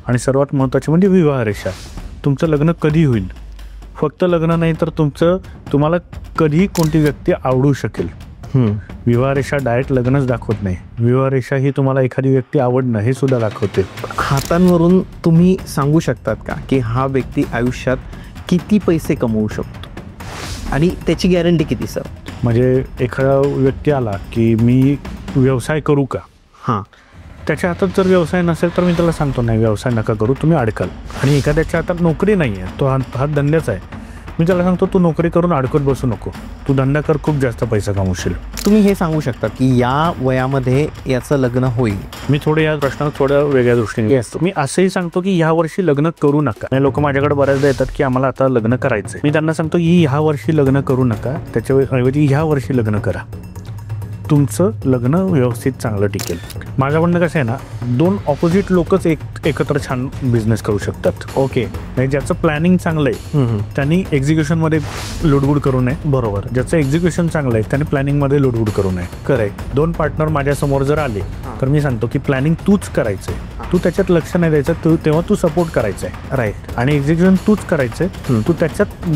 आणि सर्वात महत्त्वाचे म्हणजे विवाह रेषा. तुमचं लग्न कधी होईल, फक्त लग्न नाही तर तुम्हाला कधी कोणती व्यक्ती आवडू शकेल. विवाह रेषा डायरेक्ट लग्नच दाखवत नाही, विवाह रेषा ही तुम्हाला एखादी व्यक्ती आवडणं हे सुद्धा दाखवते. हातांवरून तुम्ही सांगू शकतात का की हा व्यक्ती आयुष्यात किती पैसे कमवू शकतो आणि त्याची गॅरंटी किती सर? म्हणजे एखादा व्यक्ती आला की मी व्यवसाय करू का, हां, त्याच्या हातात जर व्यवसाय नसेल तर मी त्याला सांगतो नाही व्यवसाय नका करू, तुम्ही अडकाल. आणि एखाद्याच्या हातात नोकरी नाही आहे, तो हा धंद्याचा आहे, मी त्याला सांगतो तू नोकरी करून अडकत बसू नको, तू धंदा कर, खूप जास्त पैसा कमवशील. तुम्ही हे सांगू शकता की या वयामध्ये याचं लग्न होईल? मी या प्रश्नावर थोड्या वेगळ्या दृष्टीने असतो. मी असंही सांगतो की ह्या वर्षी लग्न करू नका. लोक माझ्याकडे बऱ्याचदा येतात की आम्हाला आता लग्न करायचंय, मी त्यांना सांगतो की ह्या वर्षी लग्न करू नका, त्याच्याऐवजी ह्या वर्षी लग्न करा, तुमचं लग्न व्यवस्थित चांगलं टिकेल. माझं म्हणणं कसं आहे ना, दोन ऑपोजिट लोकच एकत्र छान बिझनेस करू शकतात. ओके, नाही ज्याचं प्लॅनिंग चांगलं आहे त्यांनी एक्झिक्युशनमध्ये लुडबुड करू नये. बरोबर. ज्याचं एक्झिक्युशन चांगलं आहे त्यांनी प्लॅनिंगमध्ये लुडबुड करू नये. करेक्ट. दोन पार्टनर माझ्यासमोर जर आले तर मी सांगतो की प्लॅनिंग तूच करायचं आहे, तू त्याच्यात लक्ष नाही द्यायचं, तेव्हा तू सपोर्ट करायचं आहे. राईट. आणि एक्झिक्युशन तूच करायचं आहे, तू त्याच्यात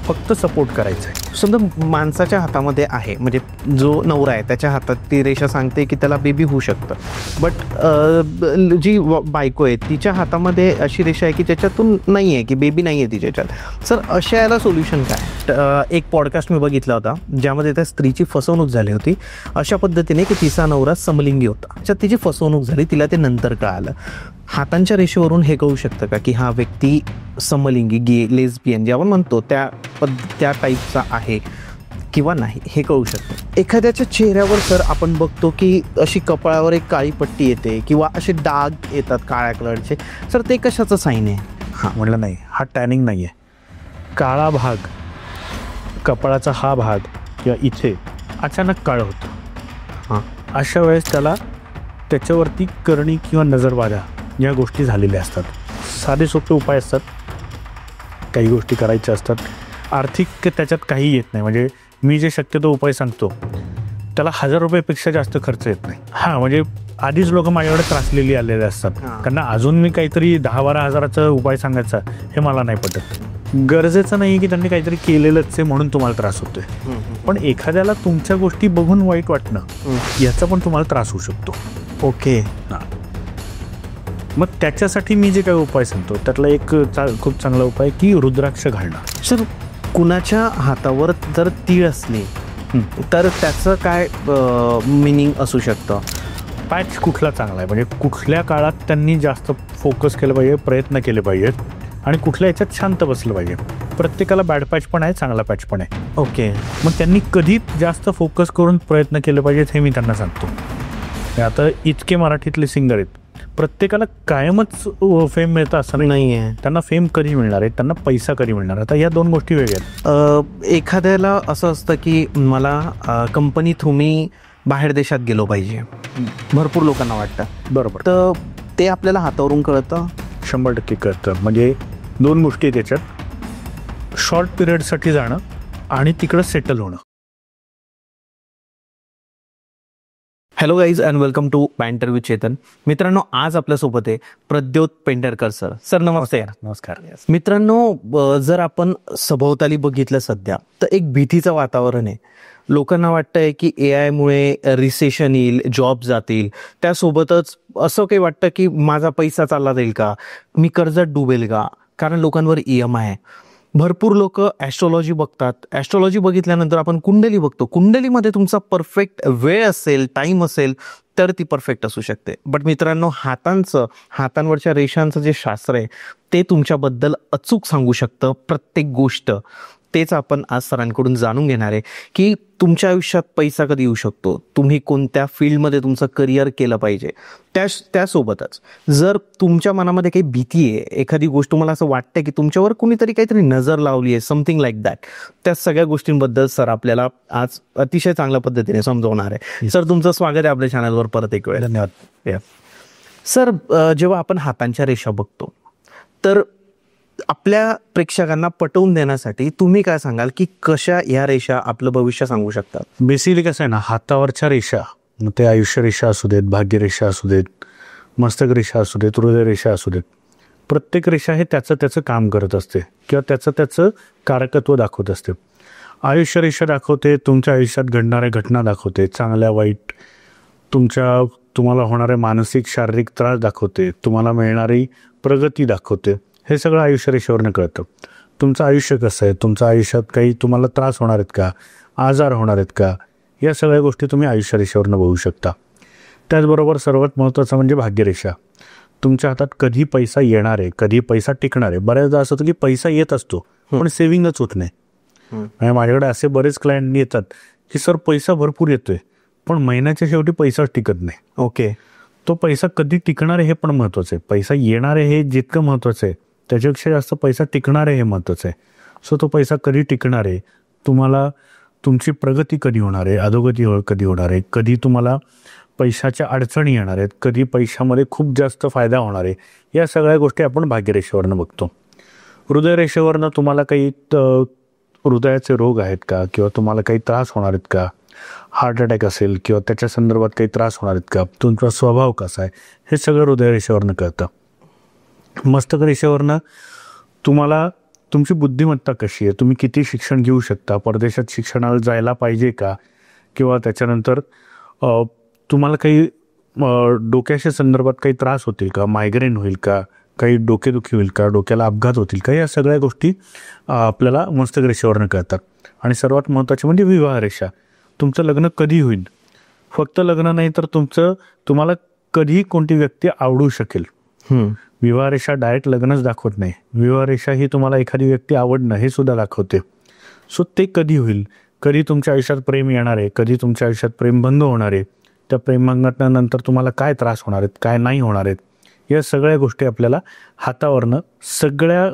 फक्त सपोर्ट करायचं आहे. समजा माणसाच्या हातामध्ये आहे, म्हणजे जो नवरा आहे त्याच्या हातात ती रेषा सांगते की त्याला बेबी होऊ शकतं, बट जी बायको आहे तिच्या हातामध्ये अशी रेषा आहे की त्याच्यातून नाही आहे, की बेबी नाही आहे तिच्याच्यात. सर अशा याला सोल्युशन काय? एक पॉडकास्ट मी बघितला होता ज्यामध्ये त्या स्त्रीची फसवणूक झाली होती अशा पद्धतीने की तिचा नवरा समलिंगी होता, त्याच्यात तिची फसवणूक झाली, तिला ते नंतर कळालं. हातांच्या रेषेवरून हे कळू शकतं का की हा व्यक्ती समलिंगी, गे, लेस्बियन जे आपण म्हणतो त्या टाईपचा आहे किंवा नाही, हे कळू शकतं. एखाद्याच्या चेहऱ्यावर सर आपण बघतो की अशी कपाळावर एक काळी पट्टी येते किंवा असे डाग येतात काळ्या कलरचे, सर ते कशाचं साईन आहे? हां, म्हटलं नाही, हा टॅनिंग नाही आहे. काळा भाग, कपाळाचा हा भाग किंवा इथे अचानक काळं होतं, हां, अशा वेळेस त्याच्यावरती करणी किंवा नजरबाधा या गोष्टी झालेल्या असतात. साधे सोपे उपाय असतात, काही गोष्टी करायच्या असतात. आर्थिक त्याच्यात काही येत नाही, म्हणजे मी जे शक्यतो उपाय सांगतो त्याला 1000 रुपयापेक्षा जास्त खर्च येत नाही. हां, म्हणजे आधीच लोक माझ्याकडे त्रासलेली आलेले असतात, त्यांना अजून मी काहीतरी 10-12 हजाराचा उपाय सांगायचा हे मला नाही पटत. गरजेचं नाही की त्यांनी काहीतरी केलेलंच आहे म्हणून तुम्हाला त्रास होतोय, पण एखाद्याला तुमच्या गोष्टी बघून वाईट वाटणं याचा पण तुम्हाला त्रास होऊ शकतो. ओके. हां, मग त्याच्यासाठी मी जे काही उपाय सांगतो त्यातला एक खूप चांगला उपाय की रुद्राक्ष घालणं. सर कुणाच्या हातावर जर तीळ असली तर त्याचं काय मिनिंग असू शकतं? पॅच कुठला चांगला आहे, म्हणजे कुठल्या काळात त्यांनी जास्त फोकस केलं पाहिजे, प्रयत्न केले पाहिजेत, आणि कुठल्या याच्यात शांत बसलं पाहिजे. प्रत्येकाला बॅड पॅच पण आहे, चांगला पॅच पण आहे. ओके. मग त्यांनी कधी जास्त फोकस करून प्रयत्न केले पाहिजेत हे मी त्यांना सांगतो. आता इतके मराठीतले सिंगर आहेत, प्रत्येकाला कायमच फेम मिळतं असं नाही आहे. त्यांना फेम कधी मिळणार आहे, त्यांना पैसा कधी मिळणार. आता या दोन गोष्टी वेगळ्या आहेत. एखाद्याला असं असतं की मला कंपनी थ्रू मी बाहेर देशात गेलो पाहिजे, भरपूर लोकांना वाटतं. बरोबर. तर ते आपल्याला हातावरून कळतं? 100% कळतं. म्हणजे दोन गोष्टी आहेत त्याच्यात, शॉर्ट पिरियडसाठी जाणं आणि तिकडं सेटल होणं. Hello guys and welcome to banter with Chetan. मित्रांनो, आज आपल्यासोबत आहे प्रद्योत पेंढरकर सर. सर नमस्ते. नमस्कार. मित्रांनो, जर आपण सभोवताली बघितलं सध्या तर एक भीतीचं वातावरण आहे. लोकांना वाटतंय की AI मुळे रिसेशन येईल, जॉब जातील, त्यासोबतच असं काही वाटतं की माझा पैसा चालला जाईल का, मी कर्जात डुबेल का, कारण लोकांवर EMI आहे. भरपूर लोक ॲस्ट्रॉलॉजी बघतात, ॲस्ट्रॉलॉजी बघितल्यानंतर आपण कुंडली बघतो, कुंडलीमध्ये तुमचा परफेक्ट वेळ असेल, टाईम असेल तर ती परफेक्ट असू शकते. बट मित्रांनो, हातांवरच्या रेषांचं जे शास्त्र आहे ते तुमच्याबद्दल अचूक सांगू शकतं प्रत्येक गोष्ट. तेच आपण आज सरांकडून जाणून घेणार आहे की तुमच्या आयुष्यात पैसा कधी येऊ शकतो, तुम्ही कोणत्या फील्डमध्ये तुमचं करिअर केलं पाहिजे. त्यासोबतच जर तुमच्या मनामध्ये काही भीती आहे, एखादी गोष्ट मला असं वाटतं की तुमच्यावर कुणीतरी काहीतरी नजर लावली आहे, समथिंग लाईक दॅट, त्या सगळ्या गोष्टींबद्दल सर आपल्याला आज अतिशय चांगल्या पद्धतीने समजवणार आहे. सर तुमचं स्वागत आहे आपल्या चॅनलवर परत एक वेळ. धन्यवाद. सर, जेव्हा आपण हातांच्या रेषा बघतो तर आपल्या प्रेक्षकांना पटवून देण्यासाठी तुम्ही काय सांगाल की कशा या रेषा आपलं भविष्य सांगू शकतात? बेसिकली कसं आहे ना, हातावरच्या रेषा, मग ते आयुष्य रेषा असू देत, भाग्य रेषा असू देत, मस्तक रेषा असू देत, हृदय रेषा असू देत, प्रत्येक रेषा हे त्याचं त्याचं काम करत असते किंवा त्याचं त्याचं कारकत्व दाखवत असते. आयुष्य रेषा दाखवते तुमच्या आयुष्यात घडणाऱ्या घटना दाखवते, चांगल्या वाईट, तुम्हाला होणारे मानसिक शारीरिक त्रास दाखवते, तुम्हाला मिळणारी प्रगती दाखवते. हे सगळं आयुष्य रेषेवरनं कळतं. तुमचं आयुष्य कसं आहे, तुमच्या आयुष्यात काही तुम्हाला त्रास होणार आहेत का, आजार होणार आहेत का, या सगळ्या गोष्टी तुम्ही आयुष्य रेषेवरनं बघू शकता. त्याचबरोबर सर्वात महत्त्वाचं म्हणजे भाग्यरेषा. तुमच्या हातात कधी पैसा येणार आहे, कधी पैसा टिकणार आहे. बऱ्याचदा असं होतं की पैसा येत असतो पण सेव्हिंगच होत नाही. म्हणजे माझ्याकडे असे बरेच क्लायंट येतात की सर पैसा भरपूर येतोय पण महिन्याच्या शेवटी पैसा टिकत नाही. ओके. तो पैसा कधी टिकणार आहे हे पण महत्त्वाचं आहे. पैसा येणार आहे हे जितकं महत्त्वाचं आहे त्याच्यापेक्षा जास्त पैसा टिकणार आहे हे महत्त्वाचं आहे. सो तो पैसा कधी टिकणार आहे, तुम्हाला तुमची प्रगती कधी होणार आहे, अधोगती कधी होणार आहे, कधी तुम्हाला पैशाच्या अडचणी येणार आहेत, कधी पैशामध्ये खूप जास्त फायदा होणार आहे, या सगळ्या गोष्टी आपण भाग्यरेषेवरनं बघतो. हृदयरेषेवरनं तुम्हाला काही हृदयाचे रोग आहेत का, किंवा तुम्हाला काही त्रास होणार आहेत का, हार्ट अटॅक असेल किंवा त्याच्या संदर्भात काही त्रास होणार आहेत का, तुमचा स्वभाव कसा आहे, हे सगळं हृदयरेषेवरनं कळतं. मस्तक रेषेवरनं तुम्हाला तुमची बुद्धिमत्ता कशी आहे, तुम्ही किती शिक्षण घेऊ शकता, परदेशात शिक्षणाला जायला पाहिजे का, किंवा त्याच्यानंतर तुम्हाला काही डोक्याच्या संदर्भात काही त्रास होतील का, मायग्रेन होईल का, काही डोकेदुखी होईल का, डोक्याला अपघात होतील का, या सगळ्या गोष्टी आपल्याला मस्तक रेषेवरनं कळतात. आणि सर्वात महत्त्वाचे म्हणजे विवाह रेषा. तुमचं लग्न कधी होईल, फक्त लग्न नाही तर तुम्हाला कधी कोणती व्यक्ती आवडू शकेल. विवाह रेषा डायरेक्ट लग्नच दाखवत नाही, विवाह रेषा ही तुम्हाला एखादी व्यक्ती आवडणं हे सुद्धा दाखवते. सो ते कधी होईल, कधी तुमच्या आयुष्यात प्रेम येणार आहे, कधी तुमच्या आयुष्यात प्रेमभंग होणार आहे, त्या प्रेमभंगानंतर तुम्हाला काय त्रास होणार आहेत, काय नाही होणार आहेत, या सगळ्या गोष्टी आपल्याला हातावरनं सगळ्या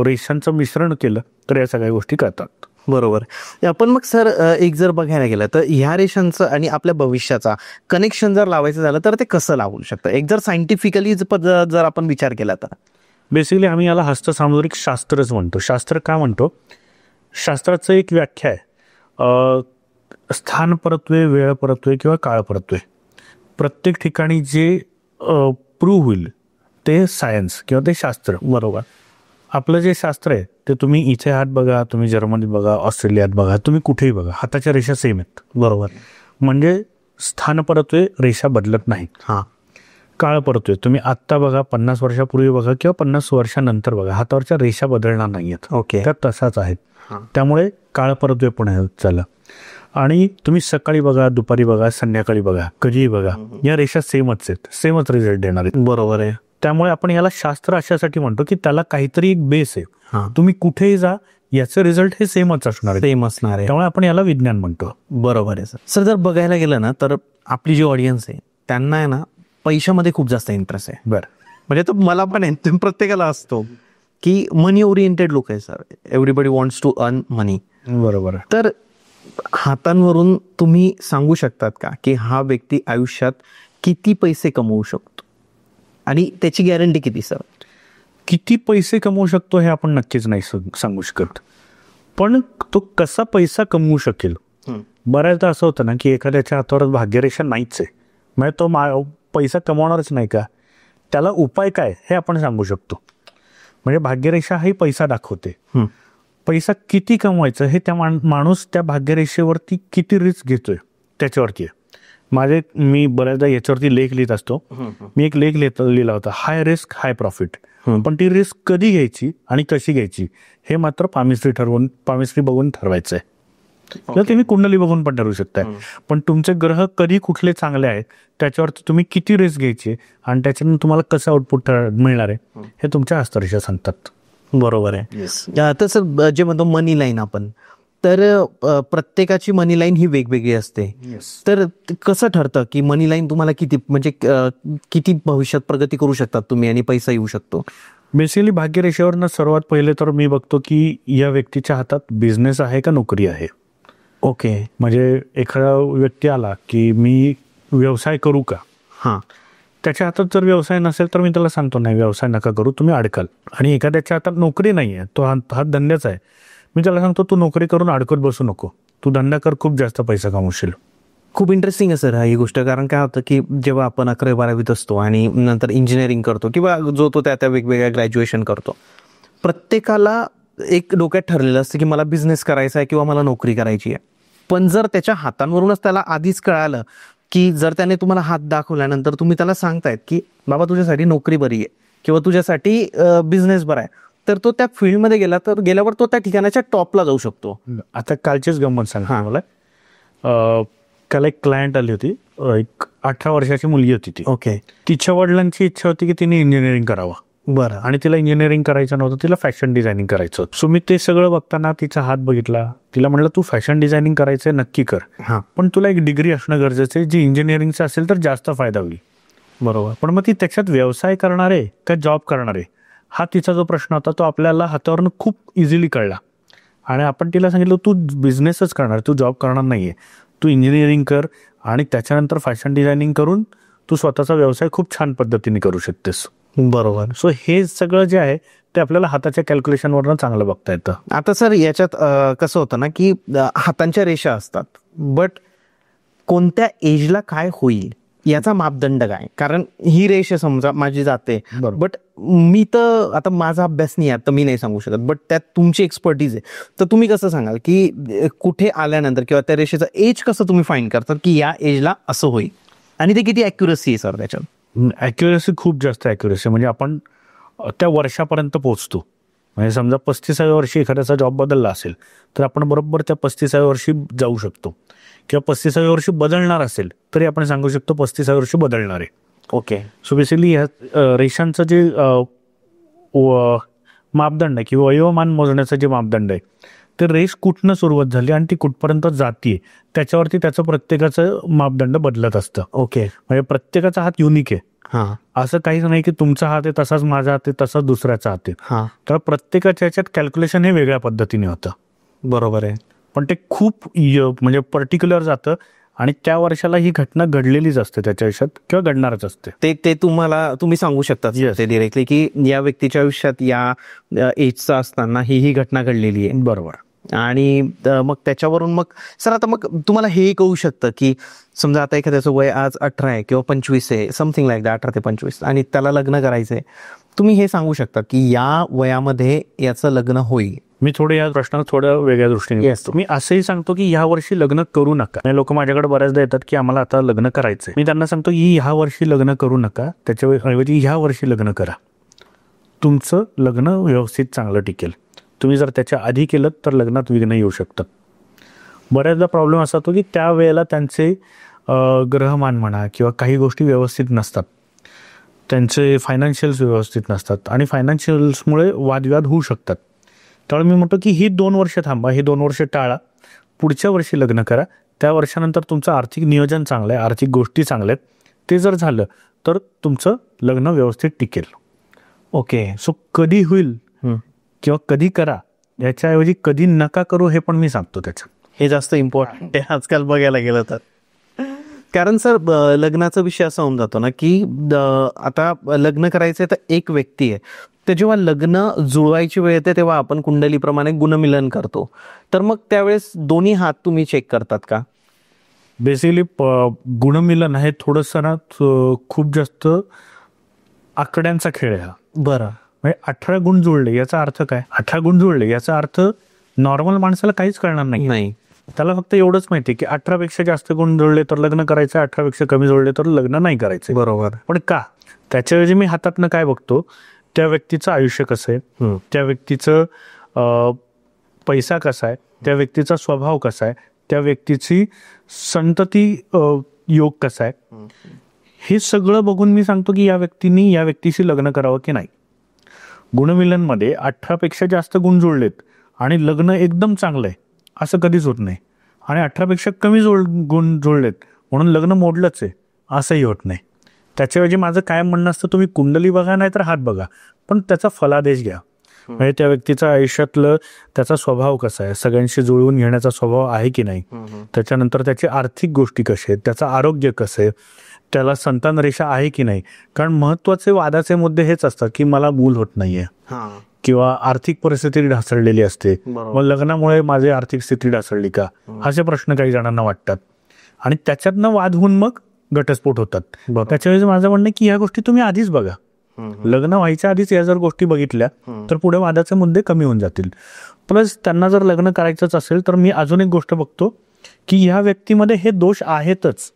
रेषांचं मिश्रण केलं तर या सगळ्या गोष्टी कळतात. बरोबर. आपण मग सर एक जर बघायला गेलं तर ह्या रेषांचं आणि आपल्या भविष्याचा कनेक्शन जर लावायचं झालं तर ते कसं लावू शकतं, एक जर सायंटिफिकली जर आपण विचार केला तर? बेसिकली आम्ही याला हस्तसामुद्रिक शास्त्रच म्हणतो. शास्त्र का म्हणतो, शास्त्राचं एक व्याख्या आहे, स्थान परत्वे, वेळ परत्वे किंवा काळ परत्वे. प्रत्येक ठिकाणी जे प्रूव्ह होईल ते सायन्स किंवा ते शास्त्र. बरोबर. आपलं जे शास्त्र आहे ते तुम्ही इथे आहात बघा, तुम्ही जर्मनीत बघा, ऑस्ट्रेलियात बघा, तुम्ही कुठेही बघा, हाताच्या रेषा सेम आहेत. बरोबर. म्हणजे स्थान परत्वे रेषा बदलत नाहीत. हां. काळ परतोय तुम्ही आत्ता बघा, 50 वर्षापूर्वी बघा किंवा 50 वर्षानंतर बघा, हातावरच्या रेषा बदलणार नाहीयेत. ओके. त्या तसाच आहेत. त्यामुळे काळ परतोय पण चाललं. आणि तुम्ही सकाळी बघा, दुपारी बघा, संध्याकाळी बघा, कधीही बघा, या रेषा सेमच आहेत, सेमच रिझल्ट देणार आहेत. बरोबर आहे. त्यामुळे आपण याला शास्त्र अशासाठी म्हणतो की त्याला काहीतरी एक बेस आहे. तुम्ही कुठेही जा, याचे रिझल्ट हे सेमच असणार आहे, सेम असणार आहे. त्यामुळे आपण याला विज्ञान म्हणतो. बरोबर आहे सर. सर जर बघायला गेलं ना तर आपली जी ऑडियन्स आहे त्यांना आहे ना पैशामध्ये खूप जास्त इंटरेस्ट आहे. बरं. म्हणजे तो मला पण आहे, प्रत्येकाला असतो की मनी ओरिएंटेड लोक आहे sir. Everybody wants to earn money. बरोबर. तर हातांवरून तुम्ही सांगू शकतात का की हा व्यक्ती आयुष्यात किती पैसे कमवू शकतो आणि त्याची गॅरंटी किती सर? किती पैसे कमवू शकतो हे आपण नक्कीच नाही सांगू शकत, पण तो कसा पैसा कमवू शकेल. बऱ्याचदा असं होतं ना की एखाद्याच्या हातावर भाग्यरेषा नाहीच आहे, म्हणजे तो पैसा कमवणारच नाही का, त्याला उपाय काय हे आपण सांगू शकतो. म्हणजे भाग्यरेषा ही पैसा दाखवते. पैसा किती कमवायचं हे त्या माणूस त्या भाग्यरेषेवरती किती रिस्क घेतोय त्याच्यावरती आहे. मी बऱ्याचदा याच्यावरती लेख लिहित असतो. मी एक लेख लिहिला होता, हाय रिस्क हाय प्रॉफिट. पण ती रिस्क कधी घ्यायची आणि कशी घ्यायची हे मात्र पामिस्ट्री बघून ठरवायचं आहे. तर तुम्ही कुंडली बघून पण ठरवू शकताय. पण तुमचे ग्रह कधी कुठले चांगले आहेत त्याच्यावरती तुम्ही किती रिस्क घ्यायची आणि त्याच्यातून तुम्हाला कसं आउटपुट मिळणार आहे हे तुमच्या हस्तरेषा सांगतात. बरोबर आहे. तसं जे म्हणतो मनी लाईन आपण, तर प्रत्येकाची मनी लाईन ही वेगवेगळी असते. तर कसं ठरतं की मनी लाईन तुम्हाला किती, म्हणजे किती भविष्यात प्रगती करू शकतात तुम्ही आणि पैसा येऊ शकतो? बेसिकली भाग्यरेषेवरनं सर्वात पहिले तर मी बघतो की या व्यक्तीच्या हातात बिझनेस आहे का नोकरी आहे. ओके. म्हणजे एखादा व्यक्ती आला की मी व्यवसाय करू का, हां, त्याच्या हातात जर व्यवसाय नसेल तर मी त्याला सांगतो नाही व्यवसाय नका करू, तुम्ही अडकाल. आणि एखाद्याच्या हातात नोकरी नाही आहे, तो हात धंद्याचा आहे, मी त्याला सांगतो तू नोकरी करून अडकत बसू नको, तू धंदा कर, खूप जास्त पैसा कमवशील. खूप इंटरेस्टिंग आहे सर ही गोष्ट. कारण काय होतं की जेव्हा आपण 11वी-12वीत असतो आणि नंतर इंजिनिअरिंग करतो किंवा जो तो त्या वेगवेगळ्या ग्रॅज्युएशन करतो, प्रत्येकाला एक डोक्यात ठरलेलं असतं की मला बिझनेस करायचा आहे किंवा मला नोकरी करायची आहे. पण जर त्याच्या हातांवरूनच त्याला आधीच कळालं की जर त्याने तुम्हाला हात दाखवल्यानंतर तुम्ही त्याला सांगतायत की बाबा तुझ्यासाठी नोकरी बरी आहे किंवा तुझ्यासाठी बिझनेस बरा आहे, तर तो त्या फील्डमध्ये गेला तर गेल्यावर तो त्या ठिकाणाच्या टॉपला जाऊ शकतो. आता कालचीच गंमत सांग हां. मला. काल एक क्लायंट आली होती, एक 18 वर्षाची मुलगी होती ती. ओके. तिच्या वडिलांची इच्छा होती की तिने इंजिनिअरिंग करावं बरं. आणि तिला इंजिनिअरिंग करायचं नव्हतं, तिला फॅशन डिझायनिंग करायचं होतं. सो मी ते सगळं बघताना तिचा हात बघितला, तिला म्हटलं तू फॅशन डिझायनिंग करायचंय नक्की कर, हां. पण तुला एक डिग्री असणं गरजेचं आहे जी इंजिनिअरिंगचं असेल तर जास्त फायदा होईल. बरोबर. पण मग ती त्याच्यात व्यवसाय करणार आहे का जॉब करणार आहे हा तिचा जो प्रश्न होता तो आपल्याला हातावरून खूप इझिली कळला. आणि आपण तिला सांगितलं तू बिझनेसच करणार, तू जॉब करणार नाहीये, तू इंजिनिअरिंग कर आणि त्याच्यानंतर फॅशन डिझायनिंग करून तू स्वतःचा व्यवसाय खूप छान पद्धतीने करू शकतेस. बरोबर. सो हे सगळं जे आहे ते आपल्याला हाताच्या कॅल्क्युलेशनवरनं चांगलं बघता येतं. आता सर याच्यात कसं होतं ना की हातांच्या रेषा असतात, बट कोणत्या एजला काय होईल याचा मापदंड काय? कारण ही रेष समजा माझी जाते, बरोबर. बट मी तर आता माझा अभ्यास नाही आहे तर मी नाही सांगू शकत, बट त्यात तुमची एक्सपर्टीज आहे, तर तुम्ही कसं सांगाल की कुठे आल्यानंतर किंवा त्या रेषेचा एज कसं तुम्ही फाईंड करतात की या एजला असं होईल आणि ते किती ॲक्युरसी आहे सर त्याच्यात? ॲक्युरसी खूप जास्त ॲक्युरसी, म्हणजे आपण त्या वर्षापर्यंत पोहोचतो. म्हणजे समजा 35व्या वर्षी एखाद्याचा जॉब बदलला असेल तर आपण बरोबर त्या 35व्या वर्षी जाऊ शकतो, किंवा 35व्या वर्षी बदलणार असेल तरी आपण सांगू शकतो 35व्या वर्षी बदलणार आहे. ओके. सो बेसिकली ह्या रेषांचं जे मापदंड आहे किंवा वयोमान मोजण्याचं जे मापदंड आहे ते रेष कुठनं सुरुवात झाली आणि ती कुठपर्यंत जाते त्याच्यावरती त्याचं प्रत्येकाचं मापदंड बदलत असतं. ओके. म्हणजे प्रत्येकाचा हात युनिक आहे. हां. असं काहीच नाही की तुमचा हात आहे तसाच माझा हात आहे तसाच दुसऱ्याचा हात आहे. हां. तर प्रत्येकाच्या ह्याच्यात कॅल्क्युलेशन हे वेगळ्या पद्धतीने होतं. बरोबर आहे. पण ते खूप म्हणजे पर्टिक्युलर जातं आणि त्या वर्षाला ही घटना घडलेलीच असते त्याच्या आयुष्यात किंवा घडणारच असते. ते तुम्ही सांगू शकता Yes. ते डिरेक्टली की या व्यक्तीच्या आयुष्यात या एजचा असताना ही घटना घडलेली आहे. बरोबर. आणि मग त्याच्यावरून मग सर आता मग तुम्हाला हे कळू शकतं की समजा आता एखाद्याचं वय आज 18 आहे किंवा 25 आहे, समथिंग लाईक 18 ते 25, आणि त्याला लग्न करायचंय, तुम्ही हे सांगू शकता की या वयामध्ये याचं लग्न होईल? मी थोडं या प्रश्नाला थोड्या वेगळ्या दृष्टीने Yes. मी असंही सांगतो की ह्या वर्षी लग्न करू नका. लोक माझ्याकडे बऱ्याचदा येतात की आम्हाला आता लग्न करायचंय, मी त्यांना सांगतो की ह्या वर्षी लग्न करू नका, त्याच्याऐवजी ह्या वर्षी लग्न करा. तुमचं लग्न व्यवस्थित चांगलं टिकेल. तुम्ही जर त्याच्या आधी केलं तर लग्नात विघ्न येऊ शकतं. बऱ्याचदा प्रॉब्लेम असा होतो की त्यावेळेला त्यांचे ग्रहमान म्हणा किंवा काही गोष्टी व्यवस्थित नसतात, त्यांचे फायनान्शियल्स व्यवस्थित नसतात आणि फायनान्शियल्समुळे वादविवाद होऊ शकतात. त्यामुळे मी म्हणतो की ही 2 वर्ष थांबा, ही 2 वर्ष टाळा, पुढच्या वर्षी लग्न करा. त्या वर्षानंतर तुमचं आर्थिक नियोजन चांगलं आहे, आर्थिक गोष्टी चांगल्या आहेत, ते जर झालं तर तुमचं लग्न व्यवस्थित टिकेल. ओके. सो कधी होईल किंवा कधी करा याच्याऐवजी कधी नका करू हे पण मी सांगतो त्याच्यात. हे जास्त इम्पॉर्टंट आहे आजकाल बघायला गेलं तर. कारण सर लग्नाचा विषय असा होऊन जातो ना की आता लग्न करायचंय तर एक व्यक्ती आहे, तर जेव्हा लग्न जुळवायची वेळ येते तेव्हा आपण कुंडलीप्रमाणे गुणमिलन करतो, तर मग त्यावेळेस दोन्ही हात तुम्ही चेक करतात का? बेसिकली गुणमिलन हे थोडंसं ना खूप जास्त आकड्यांचा खेळ आहे हा. बरं. म्हणजे 18 गुण जुळले याचा अर्थ काय? 18 गुण जुळले याचा अर्थ नॉर्मल माणसाला काहीच कळणार नाही. त्याला फक्त एवढंच माहिती की 18 पेक्षा जास्त गुण जुळले तर लग्न करायचं, 18 पेक्षा कमी जुळले तर लग्न नाही करायचं. बरोबर. पण का? त्याच्याऐवजी मी हातातनं काय बघतो, त्या व्यक्तीचं आयुष्य कसं आहे, त्या व्यक्तीचं पैसा कसा आहे, त्या व्यक्तीचा स्वभाव कसा आहे, त्या व्यक्तीची संतती योग कसा आहे, हे सगळं बघून मी सांगतो की या व्यक्तीने या व्यक्तीशी लग्न करावं की नाही. गुणमिलनमध्ये 18 पेक्षा जास्त गुण जुळलेत आणि लग्न एकदम चांगलं आहे असं कधीच होत नाही, आणि 18 पेक्षा कमी गुण जुळलेत म्हणून लग्न मोडलंच आहे असंही होत नाही. त्याच्याऐवजी माझं कायम म्हणणं असतं तुम्ही कुंडली बघा नाही तर हात बघा, पण त्याचा फलादेश घ्या. म्हणजे त्या व्यक्तीच्या आयुष्यातलं त्याचा स्वभाव कसा आहे, सगळ्यांशी जुळवून घेण्याचा स्वभाव आहे की नाही, त्याच्यानंतर त्याची आर्थिक गोष्टी कशा आहेत, त्याचं आरोग्य कसं आहे, त्याला संतान रेषा आहे की नाही. कारण महत्वाचे वादाचे मुद्दे हेच असतात की मला मूल होत नाहीये किंवा आर्थिक परिस्थिती ढासळलेली असते, मग लग्नामुळे माझी आर्थिक स्थिती ढासळली का, असे प्रश्न काही जणांना वाटतात. आणि त्याच्यातनं वाद होऊन मग घटस्फोट होतात. बरोबर. त्याच्यावेळेस माझं म्हणणं की ह्या गोष्टी तुम्ही आधीच बघा. लग्न व्हायच्या आधीच या जर गोष्टी बघितल्या तर पुढे वादाचे मुद्दे कमी होऊन जातील. प्लस त्यांना जर लग्न करायचंच असेल तर मी अजून एक गोष्ट बघतो की ह्या व्यक्तीमध्ये हे दोष आहेतच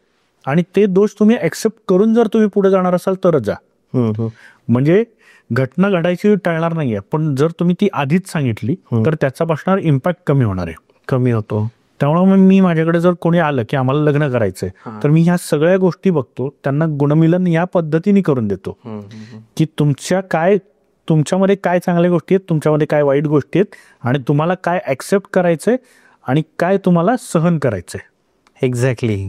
आणि ते दोष तुम्ही ऍक्सेप्ट करून जर तुम्ही पुढे जाणार असाल तरच जा. म्हणजे घटना घडायची टाळणार नाहीये, पण जर तुम्ही ती आधीच सांगितली तर त्याचा बसणार इम्पॅक्ट कमी होणार आहे, कमी होतो. त्यामुळे मग मी माझ्याकडे जर कोणी आलं की आम्हाला लग्न करायचंय तर मी ह्या सगळ्या गोष्टी बघतो, त्यांना गुणमिलन या पद्धतीने करून देतो की तुमच्यामध्ये काय चांगल्या गोष्टी आहेत, तुमच्यामध्ये काय वाईट गोष्टी आहेत आणि तुम्हाला काय ऍक्सेप्ट करायचंय आणि काय तुम्हाला सहन करायचंय. एक्झॅक्टली.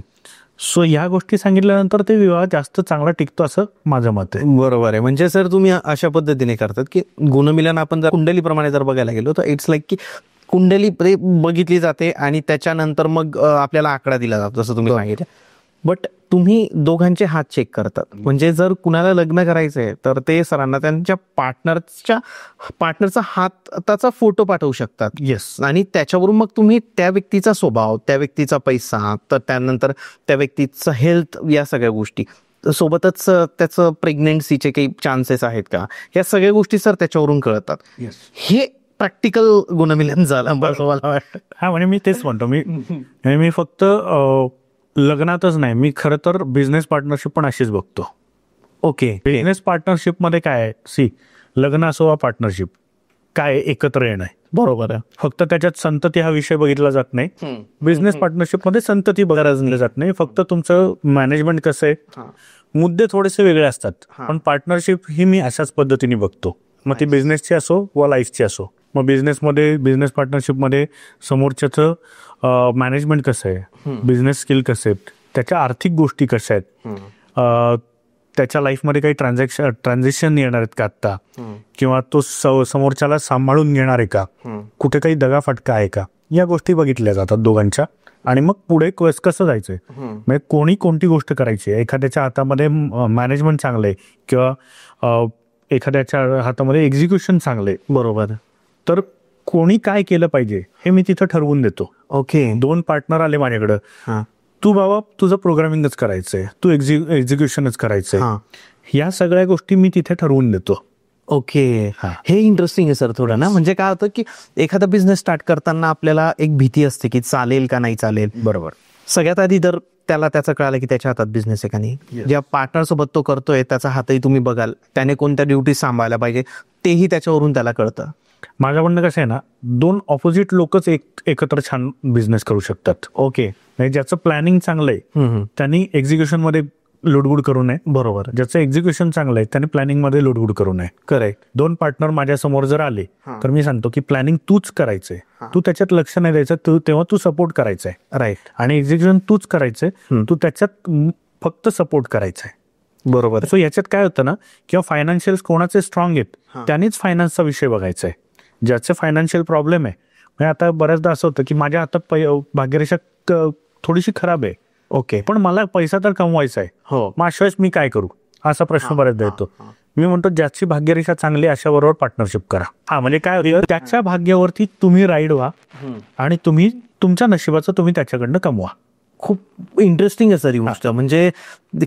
सो ह्या गोष्टी सांगितल्यानंतर ते विवाह जास्त चांगला टिकतो असं माझं मत आहे. बरोबर आहे. म्हणजे सर तुम्ही अशा पद्धतीने करतात की गुणमिलन आपण जर कुंडलीप्रमाणे जर बघायला गेलो तर इट्स लाईक की कुंडली बघितली जाते आणि त्याच्यानंतर मग आपल्याला आकडा दिला जातो जसं तुम्ही सांगितलं. बट तुम्ही दोघांचे हात चेक करतात. म्हणजे जर कुणाला लग्न करायचंय तर ते सरांना त्यांच्या पार्टनरचा हाताचा फोटो पाठवू शकतात. येस. आणि त्याच्यावरून मग तुम्ही त्या व्यक्तीचा स्वभाव, त्या व्यक्तीचा पैसा, तर त्यानंतर त्या व्यक्तीचं हेल्थ, या सगळ्या गोष्टी सोबतच त्याचं प्रेग्नेन्सीचे काही चान्सेस आहेत का, या सगळ्या गोष्टी सर त्याच्यावरून कळतात. हे प्रॅक्टिकल गुणमिलन झालं असं मला वाटतं. हा, म्हणजे मी तेच म्हणतो, मी फक्त लग्नातच नाही, मी खरं तर बिझनेस पार्टनरशिप पण अशीच बघतो. ओके. बिझनेस पार्टनरशिपमध्ये काय आहे, लग्न असो वा पार्टनरशिप, काय एकत्र येणं आहे. बरोबर आहे. फक्त त्याच्यात संतती हा विषय बघितला जात नाही. बिझनेस पार्टनरशिपमध्ये संतती बघायला जात नाही, फक्त तुमचं मॅनेजमेंट कसं आहे, मुद्दे थोडेसे वेगळे असतात. पण पार्टनरशिप ही मी अशाच पद्धतीने बघतो, मग ती बिझनेसची असो वा लाईफची असो. मग बिझनेस पार्टनरशिपमध्ये समोरच्याचं मॅनेजमेंट कसं आहे, बिझनेस स्किल कसे आहेत, त्याच्या आर्थिक गोष्टी कशा आहेत, त्याच्या लाईफमध्ये काही ट्रान्झॅक्शन येणार आहेत का आत्ता, किंवा तो समोरच्याला सांभाळून घेणार आहे का, कुठे काही दगाफटका आहे का, या गोष्टी बघितल्या जातात दोघांच्या. आणि मग पुढे कसं जायचंय, म्हणजे कोणी कोणती गोष्ट करायची आहे. एखाद्याच्या हातामध्ये मॅनेजमेंट चांगलं आहे किंवा एखाद्याच्या हातामध्ये एक्झिक्युशन चांगलं आहे, बरोबर, तर कोणी काय केलं पाहिजे हे मी तिथं ठरवून देतो. ओके. 2 पार्टनर आले माझ्याकडं, तू बाबा तुझं प्रोग्रामिंगच करायचंय, तू एक्झिक्युशनच करायचंय, या सगळ्या गोष्टी मी तिथे ठरवून देतो. ओके. हे इंटरेस्टिंग आहे सर थोडं ना. म्हणजे काय होतं की एखादा बिझनेस स्टार्ट करताना आपल्याला एक भीती असते की चालेल का नाही चालेल. बरोबर. सगळ्यात आधी तर त्याचं कळालं की त्याच्या हातात बिझनेस आहे का नाही. ज्या पार्टनर सोबत तो करतोय त्याचा हातही तुम्ही बघाल, त्याने कोणत्या ड्युटी सांभाळल्या पाहिजे तेही त्याच्यावरून त्याला कळतं. माझं म्हणणं कसं आहे ना, 2 ऑपोजिट लोकच एकत्र छान बिझनेस करू शकतात. ओके. ज्याचं प्लॅनिंग चांगलं आहे त्यांनी एक्झिक्युशन मध्ये लुडबुड करू नये. बरोबर. ज्याचं एक्झिक्युशन चांगलं आहे त्याने प्लॅनिंग मध्ये लुडबुड करू नये. करेक्ट. 2 पार्टनर माझ्या समोर जर आले तर मी सांगतो की प्लॅनिंग तूच करायचंय, तू त्याच्यात लक्ष नाही द्यायचं, तेव्हा तू सपोर्ट करायचंय. राईट. आणि एक्झिक्युशन तूच करायचंय, तू त्याच्यात फक्त सपोर्ट करायचंय. बरोबर. सो याच्यात काय होतं ना, किंवा फायनान्शियल कोणाचे स्ट्रॉंग आहेत त्यांनीच फायनान्सचा विषय बघायचा आहे. ज्याचे फायनान्शियल प्रॉब्लेम आहे, म्हणजे आता बऱ्याचदा असं होतं की माझ्या हातात भाग्यरेषा थोडीशी खराब आहे, ओके, पण मला पैसा तर कमवायचा आहे, हो, मग अशावेळेस मी काय करू, असा प्रश्न बऱ्याचदा येतो. मी म्हणतो ज्याची भाग्यरेषा चांगली अशा बरोबर पार्टनरशिप करा. म्हणजे काय होतं, त्याच्या भाग्यावरती तुम्ही राईड व्हा आणि तुम्ही तुमच्या नशिबाचं तुम्ही त्याच्याकडनं कमवा. खूप इंटरेस्टिंग आहे सर ही गोष्ट. म्हणजे